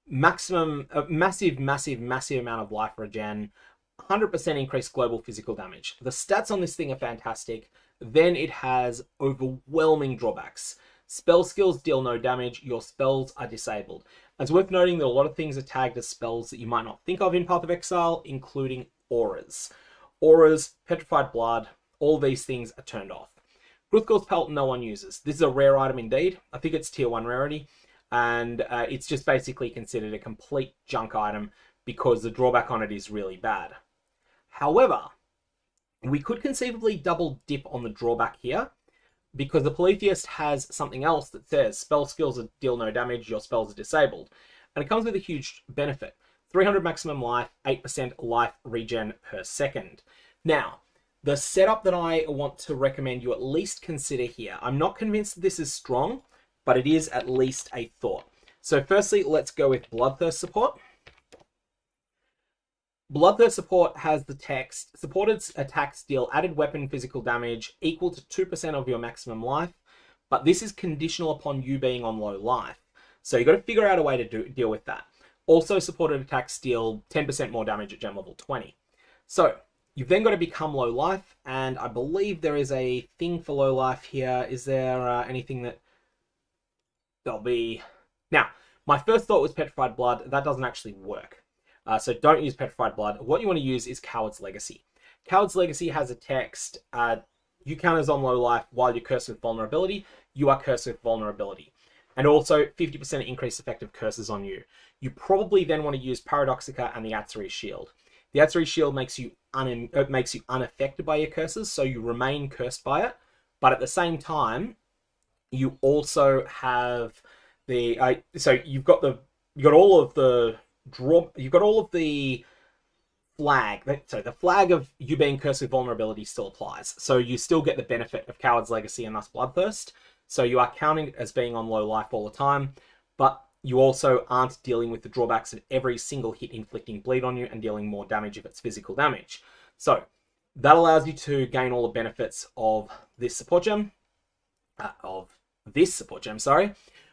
Maximum, massive amount of life regen. 100% increased global physical damage. The stats on this thing are fantastic. Then it has overwhelming drawbacks. Spell skills deal no damage. Your spells are disabled. It's worth noting that a lot of things are tagged as spells that you might not think of in PathOfExile, including auras. Auras, Petrified Blood, all these things are turned off. Gruthkul's Pelt no one uses. This is a rare item indeed. I think it's tier 1 rarity. And it's just basically considered a complete junk item because the drawback on it is really bad. However, we could conceivably double dip on the drawback here because the Polytheist has something else that says spell skills deal no damage, your spells are disabled. And it comes with a huge benefit. 300 maximum life, 8% life regen per second. Now, the setup that I want to recommend you at least consider here, I'm not convinced that this is strong, but it is at least a thought. So firstly, let's go with Bloodthirst support. Bloodthirst support has the text, supported attacks deal added weapon physical damage equal to 2% of your maximum life, but this is conditional upon you being on low life. So you've got to figure out a way to deal with that. Also, supported attacks deal 10% more damage at gem level 20. So you've then got to become low life, and I believe there is a thing for low life here. Is there anything that there'll be? Now, my first thought was Petrified Blood. That doesn't actually work. So don't use Petrified Blood. What you want to use is Coward's Legacy. Coward's Legacy has a text, you count as on low life while you're cursed with vulnerability. You are cursed with vulnerability. And also 50% increased effective curses on you. You probably then want to use Paradoxica and the Atzuri Shield. The Atzuri Shield makes you unaffected by your curses, so you remain cursed by it. But at the same time, you also have the you've got all of the flag. So the flag of you being cursed with vulnerability still applies. So you still get the benefit of Coward's Legacy and thus Bloodthirst. So you are counting as being on low life all the time, but you also aren't dealing with the drawbacks of every single hit inflicting bleed on you and dealing more damage if it's physical damage. So that allows you to gain all the benefits of this support gem,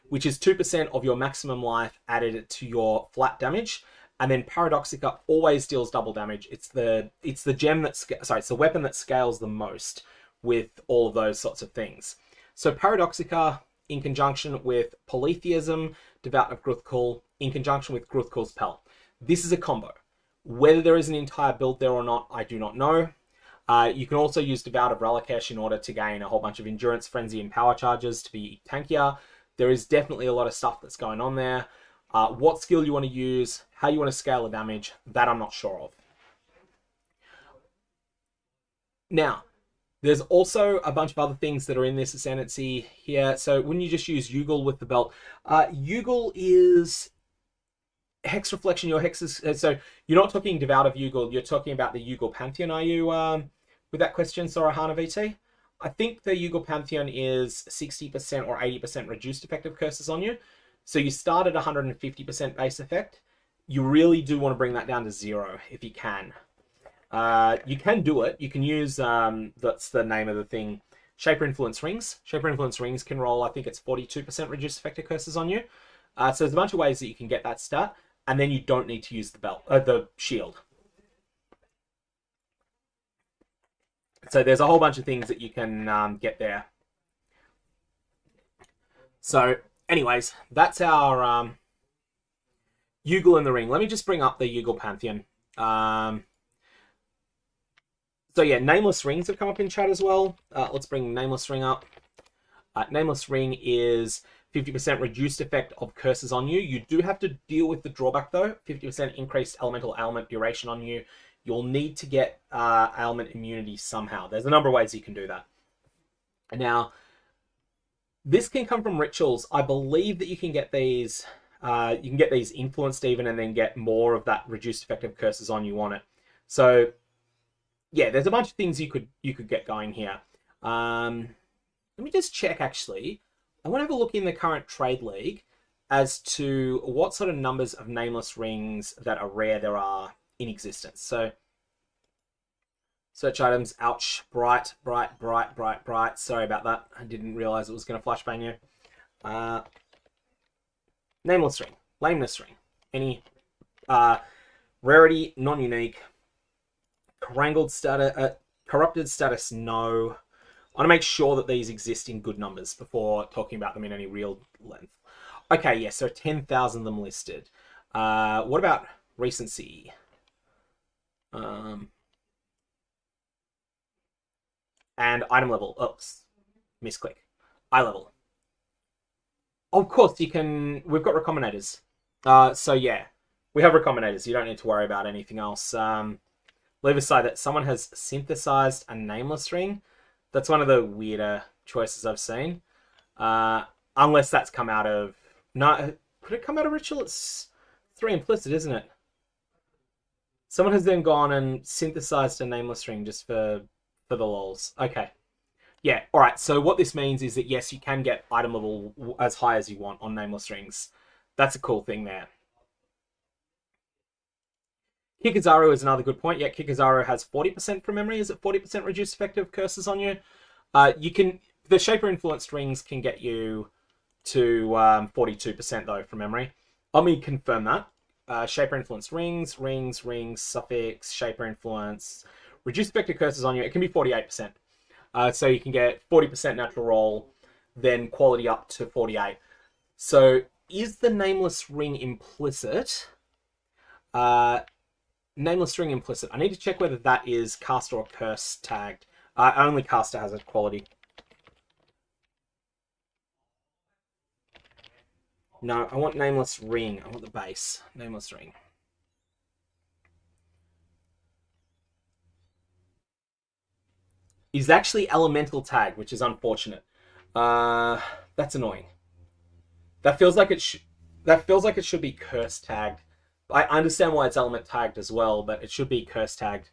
which is 2% of your maximum life added to your flat damage. And then Paradoxica always deals double damage. It's the weapon that scales the most with all of those sorts of things. So Paradoxica, in conjunction with Polytheism, Devout of Gruthkul, in conjunction with Gruthkul's Pelt. This is a combo. Whether there is an entire build there or not, I do not know. You can also use Devout of Ralikesh in order to gain a whole bunch of Endurance, Frenzy, and Power charges to be tankier. There is definitely a lot of stuff that's going on there. What skill you want to use, how you want to scale the damage, that I'm not sure of. Now, there's also a bunch of other things that are in this Ascendancy here. So wouldn't you just use Yugal with the belt? Yugal is Hex Reflection. Your hexes. So you're not talking Devout of Yugal. You're talking about the Yugal Pantheon. Are you with that question, Sorahana VT? I think the Yugal Pantheon is 60% or 80% reduced effective curses on you. So you start at 150% base effect. You really do want to bring that down to 0 if you can. You can do it. You can use, that's the name of the thing, Shaper Influence Rings. Shaper Influence Rings can roll, I think it's 42% reduced effective curses on you. So there's a bunch of ways that you can get that stat, and then you don't need to use the shield. So there's a whole bunch of things that you can get there. So anyways, that's our Yugal in the ring. Let me just bring up the Yugal Pantheon. So yeah, Nameless Rings have come up in chat as well. Let's bring Nameless Ring up. Nameless Ring is 50% reduced effect of curses on you. You do have to deal with the drawback though. 50% increased elemental ailment duration on you. You'll need to get ailment immunity somehow. There's a number of ways you can do that. Now, this can come from rituals. I believe that you can get these. You can get these influenced even, and then get more of that reduced effective curses on you on it. So yeah, there's a bunch of things you could get going here. Let me just check actually. I want to have a look in the current trade league as to what sort of numbers of Nameless Rings that are rare there are in existence. So search items, ouch, bright. Sorry about that. I didn't realize it was going to flashbang you. Nameless Ring, Lameness Ring, any rarity, non-unique. Corrupted status, no. I want to make sure that these exist in good numbers before talking about them in any real length. Okay, yeah, so 10,000 of them listed. What about recency? And item level. Oops, misclick. Eye level. Of course, you can. We've got recombinators. So yeah, we have recombinators. You don't need to worry about anything else. Leave aside that someone has synthesized a Nameless Ring. That's one of the weirder choices I've seen. Unless that's come out of... No, could it come out of Ritual? It's 3 implicit, isn't it? Someone has then gone and synthesized a Nameless Ring just for the lols. Okay. Yeah, alright, so what this means is that yes, you can get item level as high as you want on Nameless Rings. That's a cool thing there. Kikazaru is another good point. Yeah, Kikazaru has 40% from memory. Is it 40% reduced effective curses on you? The Shaper influenced rings can get you to 42% though from memory. Let me confirm that. Shaper influenced rings, suffix, Shaper influence, reduced effective curses on you. It can be 48%. So you can get 40% natural roll, then quality up to 48. So is the nameless ring implicit? Nameless ring implicit. I need to check whether that is caster or curse tagged. Only caster has a quality. No, I want nameless ring. I want the base. Nameless ring. Is actually elemental tag, which is unfortunate. That's annoying. That feels like it should be curse tagged. I understand why it's element tagged as well, but it should be curse tagged.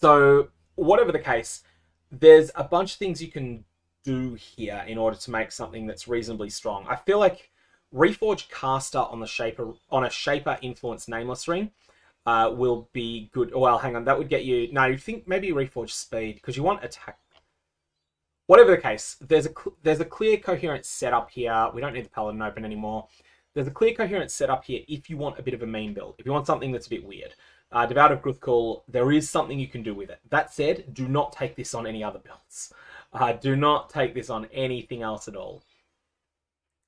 So whatever the case, there's a bunch of things you can do here in order to make something that's reasonably strong. I feel like Reforged Caster on a Shaper influence nameless ring will be good. Well, hang on, that would get you. No, you think maybe Reforged Speed because you want attack. Whatever the case, there's a clear coherent setup here. We don't need the Paladin open anymore. There's a clear coherent setup here if you want a bit of a meme build. If you want something that's a bit weird. Devout of Gruthkul, there is something you can do with it. That said, do not take this on any other builds. Do not take this on anything else at all.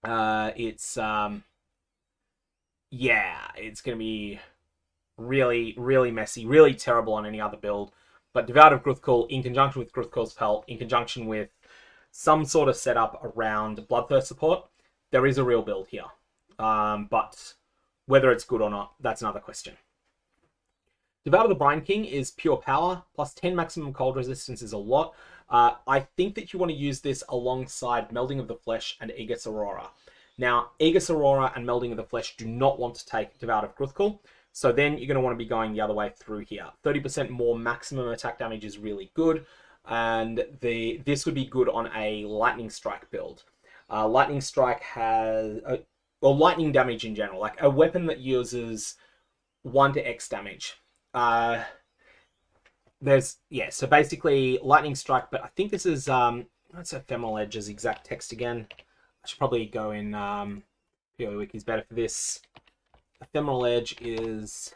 It's going to be really, really messy, really terrible on any other build. But Devout of Gruthkul, in conjunction with Gruthkul's Pelt, in conjunction with some sort of setup around Bloodthirst support, there is a real build here. But whether it's good or not, that's another question. Devout of the Brine King is pure power, plus 10 maximum cold resistance is a lot. I think that you want to use this alongside Melding of the Flesh and Aegis Aurora. Now, Aegis Aurora and Melding of the Flesh do not want to take Devout of Gruthkul, so then you're going to want to be going the other way through here. 30% more maximum attack damage is really good, and this would be good on a Lightning Strike build. Lightning Strike has... or lightning damage in general, like a weapon that uses 1 to X damage. So basically Lightning Strike, but I think this is, what's Ephemeral Edge's exact text again? I should probably go in, POE Wiki's better for this. Ephemeral Edge is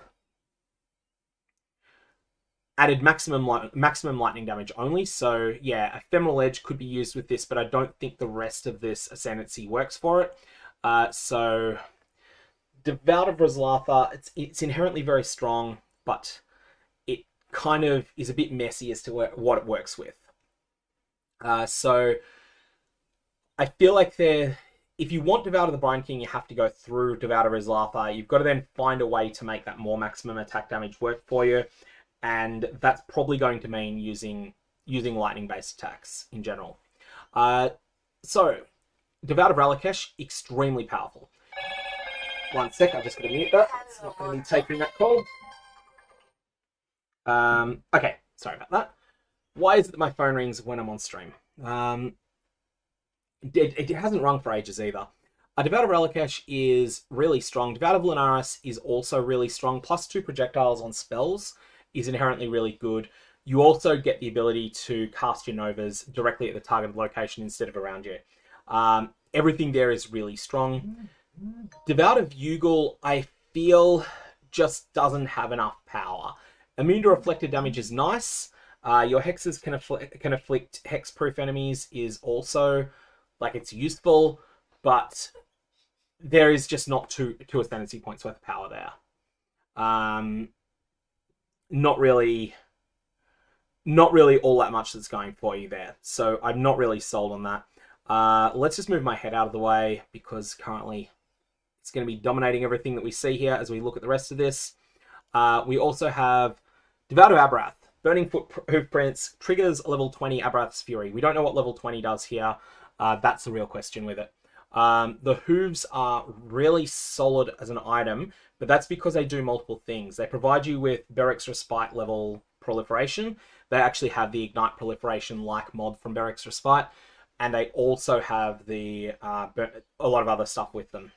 added maximum lightning damage only, so yeah, Ephemeral Edge could be used with this, but I don't think the rest of this Ascendancy works for it. So Devout of Rizlatha, it's inherently very strong, but it kind of is a bit messy as to what it works with. So I feel like if you want Devout of the Brine King, you have to go through Devout of Rizlatha. You've got to then find a way to make that more maximum attack damage work for you, and that's probably going to mean using lightning-based attacks in general. So Devout of Ralakesh, extremely powerful. One sec, I just got to mute that. It's not going to be taking that call. Okay, sorry about that. Why is it that my phone rings when I'm on stream? It hasn't rung for ages either. Devout of Ralakesh is really strong. Devout of Lunaris is also really strong. Plus 2 projectiles on spells is inherently really good. You also get the ability to cast your Novas directly at the targeted location instead of around you. Everything there is really strong. Devout of Yugal, I feel, just doesn't have enough power. Immune to reflected damage is nice. Your hexes can afflict hex-proof enemies is also, like, it's useful, but there is just not two Ascendancy points worth of power there. Not really all that much that's going for you there. So I'm not really sold on that. Let's just move my head out of the way because currently it's going to be dominating everything that we see here as we look at the rest of this. We also have Devout of Abrath. Burning Hoofprints triggers level 20 Abrath's Fury. We don't know what level 20 does here. That's the real question with it. The hooves are really solid as an item, but that's because they do multiple things. They provide you with Beric's Respite level proliferation. They actually have the Ignite proliferation like mod from Beric's Respite, and they also have the a lot of other stuff with them.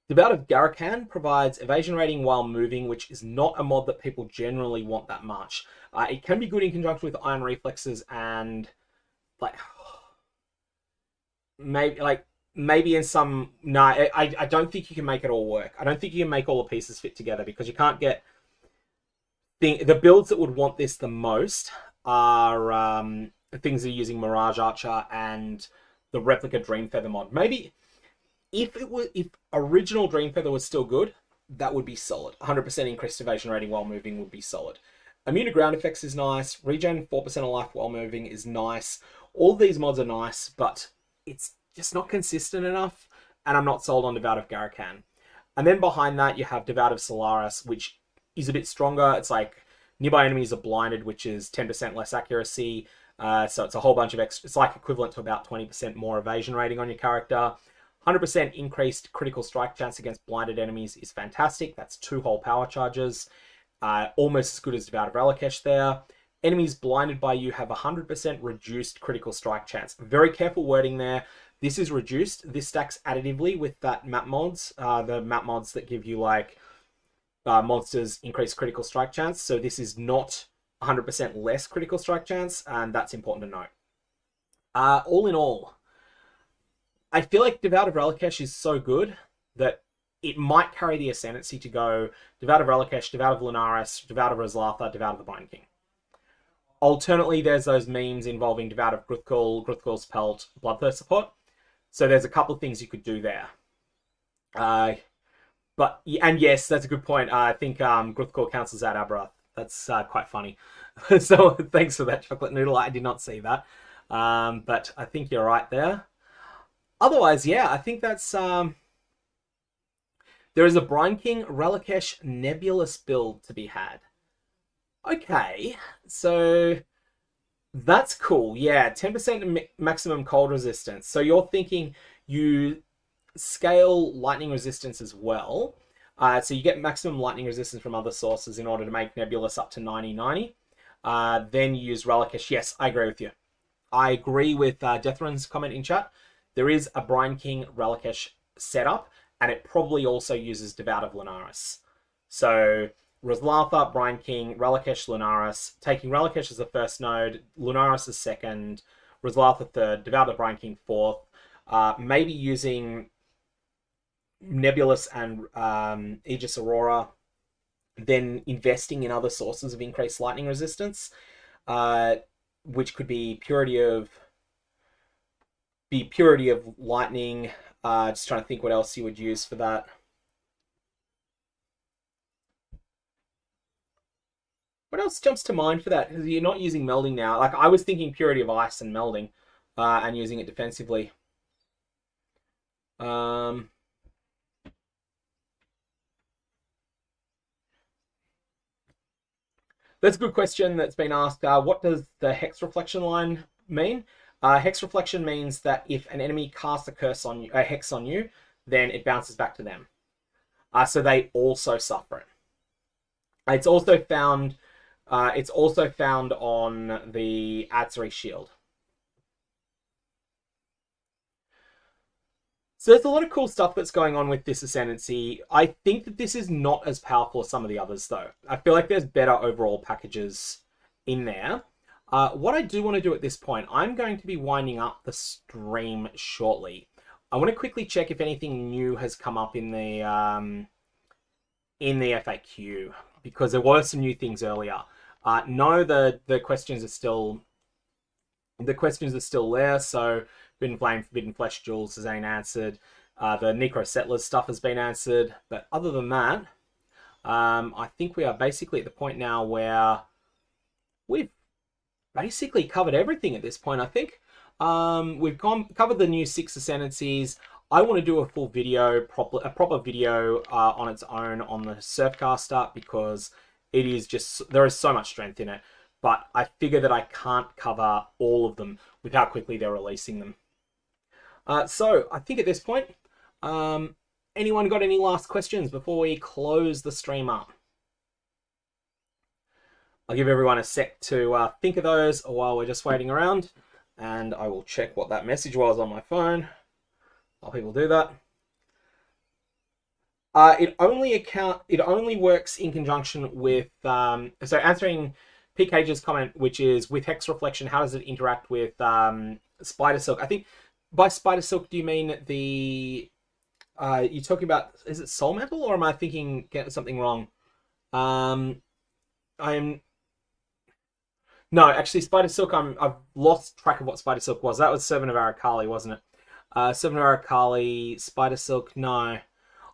Devout of Garakan provides evasion rating while moving, which is not a mod that people generally want that much. It can be good in conjunction with Iron Reflexes and like maybe in some I don't think you can make it all work. I don't think you can make all the pieces fit together because you can't get the builds that would want this the most are things that are using Mirage Archer and the Replica Dreamfeather mod. Maybe if original Dreamfeather was still good, that would be solid. 100% increased evasion rating while moving would be solid. Immune to ground effects is nice. Regen 4% of life while moving is nice. All these mods are nice, but it's just not consistent enough, and I'm not sold on Devout of Garakan. And then behind that, you have Devout of Solaris, which is a bit stronger. It's like nearby enemies are blinded, which is 10% less accuracy. So it's a whole bunch of extra. It's like equivalent to about 20% more evasion rating on your character. 100% increased critical strike chance against blinded enemies is fantastic. That's 2 whole power charges. Almost as good as Devout of Relakesh there. Enemies blinded by you have 100% reduced critical strike chance. Very careful wording there. This is reduced. This stacks additively with that map mods. The map mods that give you like monsters increase critical strike chance. So this is not 100% less critical strike chance, and that's important to note. All in all, I feel like Devout of Relakesh is so good that it might carry the ascendancy to go Devout of Relakesh, Devout of Lunaris, Devout of Roslatha, Devout of the Blind King. Alternately, there's those memes involving Devout of Gruthkul, Gruthkul's Pelt, Bloodthirst support. So there's a couple of things you could do there. And yes, that's a good point. I think Gruthkul counts as Adabrath. That's quite funny. So thanks for that, Chocolate Noodle. I did not see that. But I think you're right there. Otherwise, yeah, I think that's... there is a Brine King Relakesh Nebulous build to be had. Okay, so that's cool. Yeah, 10% maximum cold resistance. So you're thinking you scale lightning resistance as well. So you get maximum lightning resistance from other sources in order to make Nebulous up to 90-90. Then you use Relakesh. Yes, I agree with you. I agree with Deathrun's comment in chat. There is a Brine King Relakesh setup, and it probably also uses Devout of Lunaris. So Roslatha, Brine King, Relakesh, Lunaris, taking Relakesh as the first node, Lunaris as second, Roslatha third, Devout of Brine King fourth, maybe using Nebulous and Aegis Aurora, then investing in other sources of increased lightning resistance, which could be Purity of Lightning. Just trying to think what else you would use for that. What else jumps to mind for that? Because you're not using melding now. Like, I was thinking Purity of Ice and melding, and using it defensively. That's a good question that's been asked. What does the Hex Reflection line mean? Hex Reflection means that if an enemy casts a hex on you, then it bounces back to them. So they also suffer it. It's also found on the Atzri shield. So there's a lot of cool stuff that's going on with this Ascendancy. I think that this is not as powerful as some of the others, though. I feel like there's better overall packages in there. What I do want to do at this point, I'm going to be winding up the stream shortly. I want to quickly check if anything new has come up in the FAQ, because there were some new things earlier. No, the questions are still there. So Forbidden Flame, Forbidden Flesh Jewels has been answered. The Necro Settlers stuff has been answered. But other than that, I think we are basically at the point now where we've basically covered everything at this point, I think. We've covered the new 6 Ascendancies. I want to do a full video, a proper video on its own on the Surfcaster, because it is just, there is so much strength in it. But I figure that I can't cover all of them with how quickly they're releasing them. So I think at this point, anyone got any last questions before we close the stream up? I'll give everyone a sec to think of those while we're just waiting around, and I will check what that message was on my phone while people do that. It only works in conjunction with so answering PK's comment, which is with Hex Reflection, how does it interact with Spider Silk? I think by Spider Silk, do you mean the you're talking about, is it Soul Metal, or am I thinking getting something wrong? I'm No, actually, Spider Silk. I've lost track of what Spider Silk was. That was Servant of Arakali, wasn't it? Servant of Arakali, Spider Silk. No, I'm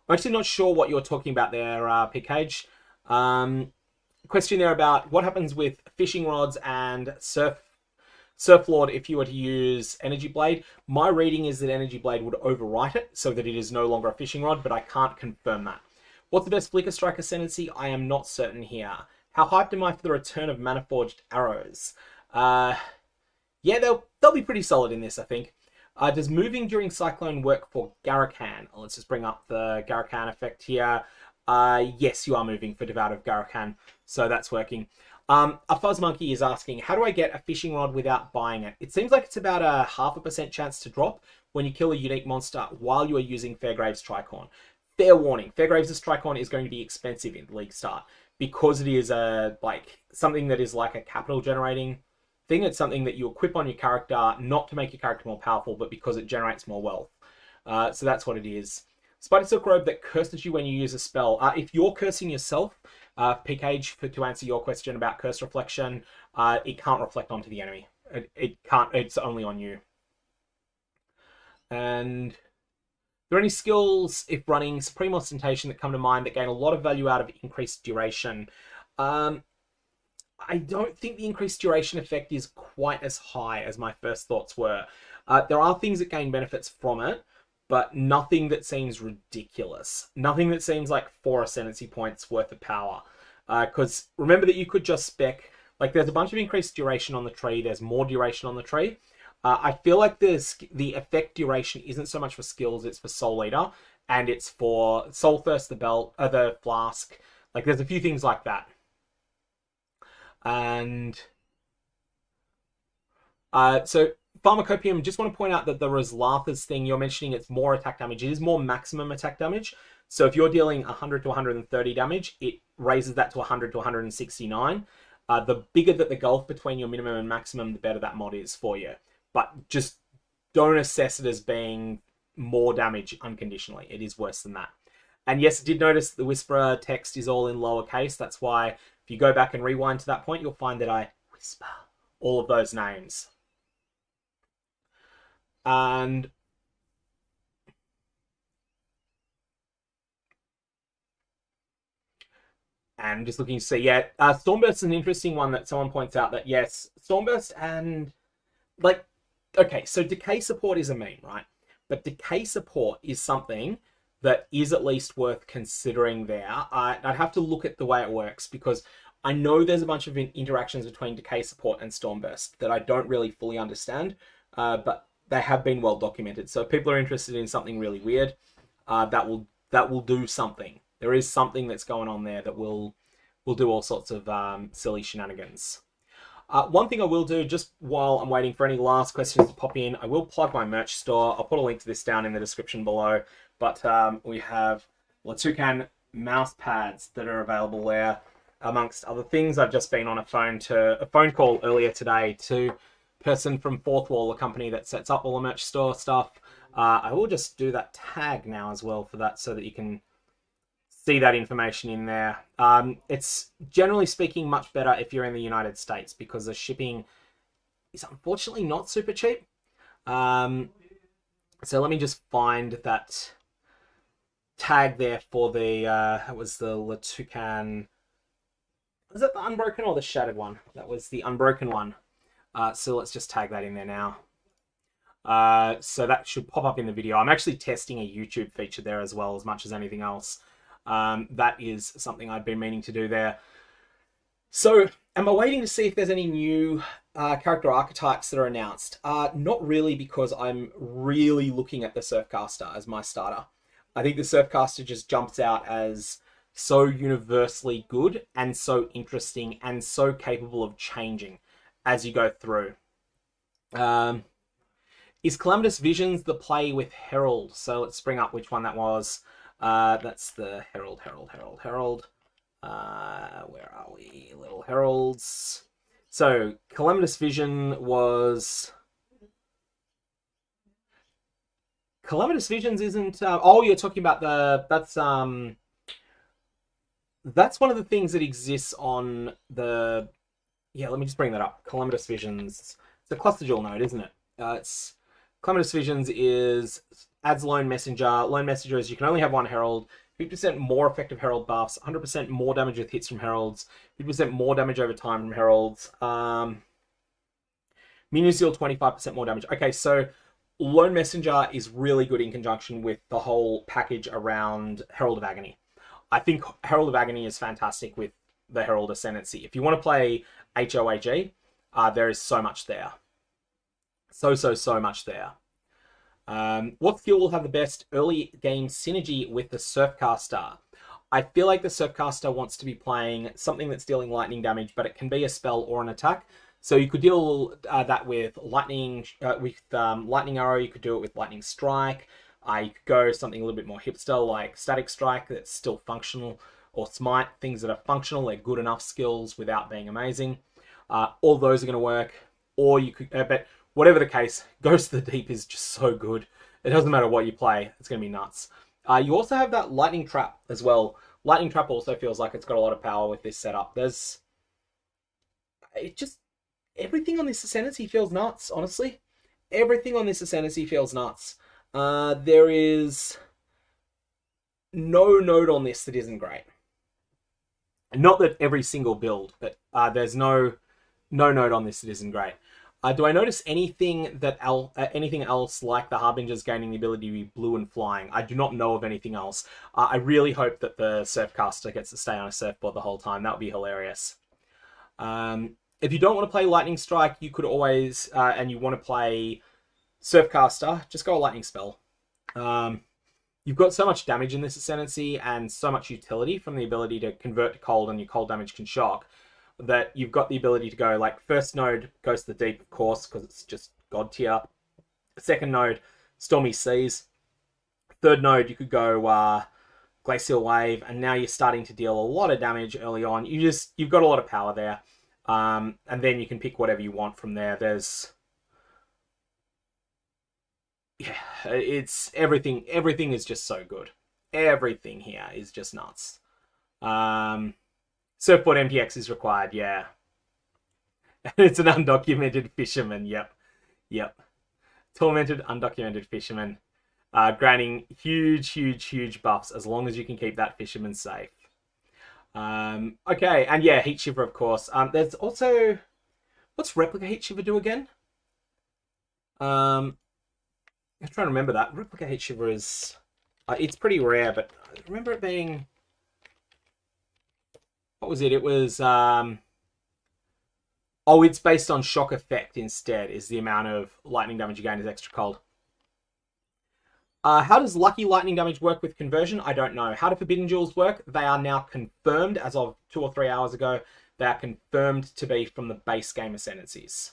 actually not sure what you're talking about there, PK. Question there about what happens with fishing rods and Surflord if you were to use Energy Blade. My reading is that Energy Blade would overwrite it so that it is no longer a fishing rod, but I can't confirm that. What's the best Flicker Strike Ascendancy? I am not certain here. How hyped am I for the return of Mana-Forged Arrows? Yeah, they'll be pretty solid in this, I think. Does moving during Cyclone work for Garakan? Let's just bring up the Garakan effect here. Yes, you are moving for Devout of Garakan, so that's working. A Fuzz Monkey is asking, how do I get a fishing rod without buying it? It seems like it's about a 0.5% chance to drop when you kill a unique monster while you are using Fairgrave's Tricorn. Fair warning, Fairgrave's Tricorn is going to be expensive in League Start because it is something that is like a capital generating thing. It's something that you equip on your character, not to make your character more powerful, but because it generates more wealth. So that's what it is. Spider Silk Robe that curses you when you use a spell. If you're cursing yourself, PK, to answer your question about Curse Reflection, it can't reflect onto the enemy. It can't, it's only on you. And are there any skills, if running Supreme Ostentation, that come to mind that gain a lot of value out of increased duration? I don't think the increased duration effect is quite as high as my first thoughts were. There are things that gain benefits from it, but nothing that seems ridiculous. Nothing that seems like 4 Ascendancy points worth of power. Because remember that you could just spec, like there's a bunch of increased duration on the tree, there's more duration on the tree. I feel like the effect duration isn't so much for skills, it's for Soul Eater, and it's for Soul Thirst, the Belt, the Flask. Like there's a few things like that. And so Pharmacopium, just want to point out that the Razlatha's thing you're mentioning, it's more attack damage. It is more maximum attack damage. So if you're dealing 100 to 130 damage, it raises that to 100 to 169. The bigger that the gulf between your minimum and maximum, the better that mod is for you. But just don't assess it as being more damage unconditionally. It is worse than that. And yes, I did notice the Whisperer text is all in lowercase. That's why if you go back and rewind to that point, you'll find that I whisper all of those names. And just looking to see, yeah, Stormburst is an interesting one that someone points out that, yes, Stormburst and, like, okay, so Decay Support is a meme, right? But Decay Support is something that is at least worth considering there. I'd have to look at the way it works because I know there's a bunch of interactions between Decay Support and Stormburst that I don't really fully understand, but they have been well documented. So if people are interested in something really weird, that will do something. There is something that's going on there that will do all sorts of silly shenanigans. One thing I will do, just while I'm waiting for any last questions to pop in, I will plug my merch store. I'll put a link to this down in the description below. But we have Latucan mouse pads that are available there, amongst other things. I've just been on a phone call earlier today to a person from Fourth Wall, a company that sets up all the merch store stuff. I will just do that tag now as well for that so that you can see that information in there. It's generally speaking much better if you're in the United States because the shipping is unfortunately not super cheap. So let me just find that tag there for the that was the Latucan. Was it the Unbroken or the Shattered one? That was the Unbroken one. So let's just tag that in there now. So that should pop up in the video. I'm actually testing a YouTube feature there as well, as much as anything else. That is something I've been meaning to do there. So am I waiting to see if there's any new character archetypes that are announced? Not really, because I'm really looking at the Surfcaster as my starter. I think the Surfcaster just jumps out as so universally good and so interesting and so capable of changing as you go through. Is Calamitous Visions the play with Herald? So let's bring up which one that was. That's the Herald. Where are we? Little heralds. So, Calamitous Vision was... Calamitous Visions isn't... oh, you're talking about the... That's one of the things that exists on the... Yeah, let me just bring that up. Calamitous Visions. It's a cluster jewel node, isn't it? It's... Calamitous Visions is... Adds Lone Messenger. Lone Messenger is you can only have one Herald. 50% more effective Herald buffs. 100% more damage with hits from Heralds. 50% more damage over time from Heralds. Minions deal 25% more damage. Okay, so... Lone Messenger is really good in conjunction with the whole package around Herald of Agony. I think Herald of Agony is fantastic with the Herald Ascendancy. If you want to play HOAG, there is so much there. So much there. What skill will have the best early game synergy with the Surfcaster? I feel like the Surfcaster wants to be playing something that's dealing lightning damage, but it can be a spell or an attack. So you could deal that with lightning arrow. You could do it with lightning strike. You could go something a little bit more hipster like static strike that's still functional, or smite. Things that are functional, they're good enough skills without being amazing. All those are going to work. Or you could, but whatever the case, Ghost of the Deep is just so good. It doesn't matter what you play; it's going to be nuts. You also have that lightning trap as well. Lightning trap also feels like it's got a lot of power with this setup. Everything on this Ascendancy feels nuts, honestly. Everything on this Ascendancy feels nuts. There is no node on this that isn't great. Not that every single build, but there's no node on this that isn't great. Do I notice anything else like the Harbingers gaining the ability to be blue and flying? I do not know of anything else. I really hope that the Surfcaster gets to stay on a surfboard the whole time. That would be hilarious. If you don't want to play Lightning Strike, you could always, and you want to play Surfcaster, just go a Lightning Spell. You've got so much damage in this Ascendancy and so much utility from the ability to convert to cold, and your cold damage can shock, that you've got the ability to go, like, first node goes to the deep, of course, because it's just God tier. Second node, Stormy Seas. Third node, you could go Glacial Wave, and now you're starting to deal a lot of damage early on. You've got a lot of power there. And then you can pick whatever you want from there. It's everything. Everything is just so good. Everything here is just nuts. Surfboard MTX is required, yeah. It's an undocumented fisherman, yep. Tormented, undocumented fisherman. Granting huge buffs as long as you can keep that fisherman safe. Okay, and yeah, Heat Shiver, of course. There's also... What's Replica Heat Shiver do again? I'm trying to remember that. Replica Heat Shiver is... it's pretty rare, but I remember it being... What was it? It was... Oh, it's based on shock effect instead, is the amount of lightning damage you gain is extra cold. How does Lucky Lightning damage work with conversion? I don't know. How do Forbidden Jewels work? They are now confirmed, as of 2 or 3 hours ago, they are confirmed to be from the base game Ascendancies.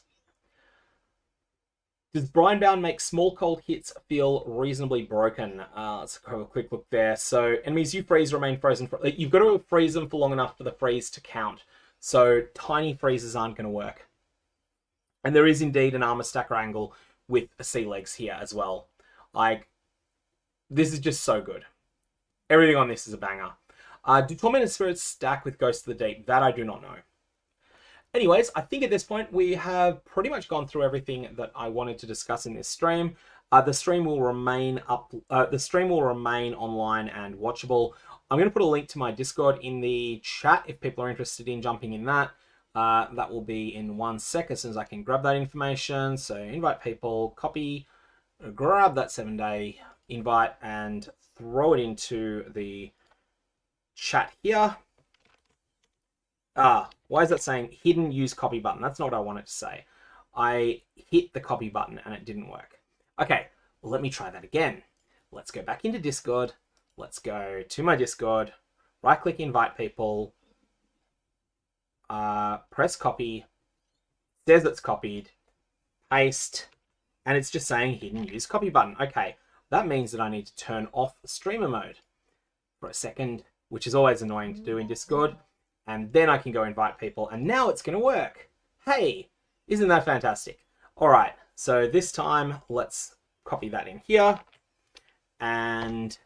Does Brinebound make small cold hits feel reasonably broken? Let's have a quick look there. So, enemies you freeze remain frozen. You've got to freeze them for long enough for the freeze to count. So, tiny freezes aren't going to work. And there is indeed an armor stacker angle with sea legs here as well. Like... This is just so good. Everything on this is a banger. Do Tormented Spirits stack with Ghost of the Deep? That I do not know. Anyways, I think at this point we have pretty much gone through everything that I wanted to discuss in this stream. The stream will remain online and watchable. I'm going to put a link to my Discord in the chat if people are interested in jumping in that. That will be in 1 sec as soon as I can grab that information. So invite people, copy, grab that 7-day invite and throw it into the chat here. Why is that saying hidden use copy button? That's not what I wanted to say. I hit the copy button and it didn't work. Okay, well, let me try that again. Let's go back into Discord. Let's go to my Discord, right click invite people, press copy, says it's copied, paste, and it's just saying hidden use copy button. Okay. That means that I need to turn off streamer mode. for a second, which is always annoying to do in Discord. And then I can go invite people, and now it's going to work. Hey, isn't that fantastic? All right, so this time let's copy that in here. And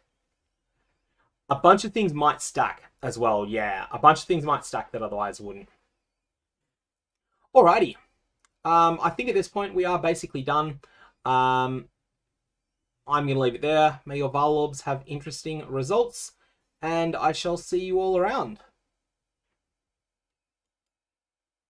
a bunch of things might stack as well. Yeah, a bunch of things might stack that otherwise wouldn't. Alrighty. I think at this point we are basically done. I'm going to leave it there. May your Varlorbs have interesting results, and I shall see you all around.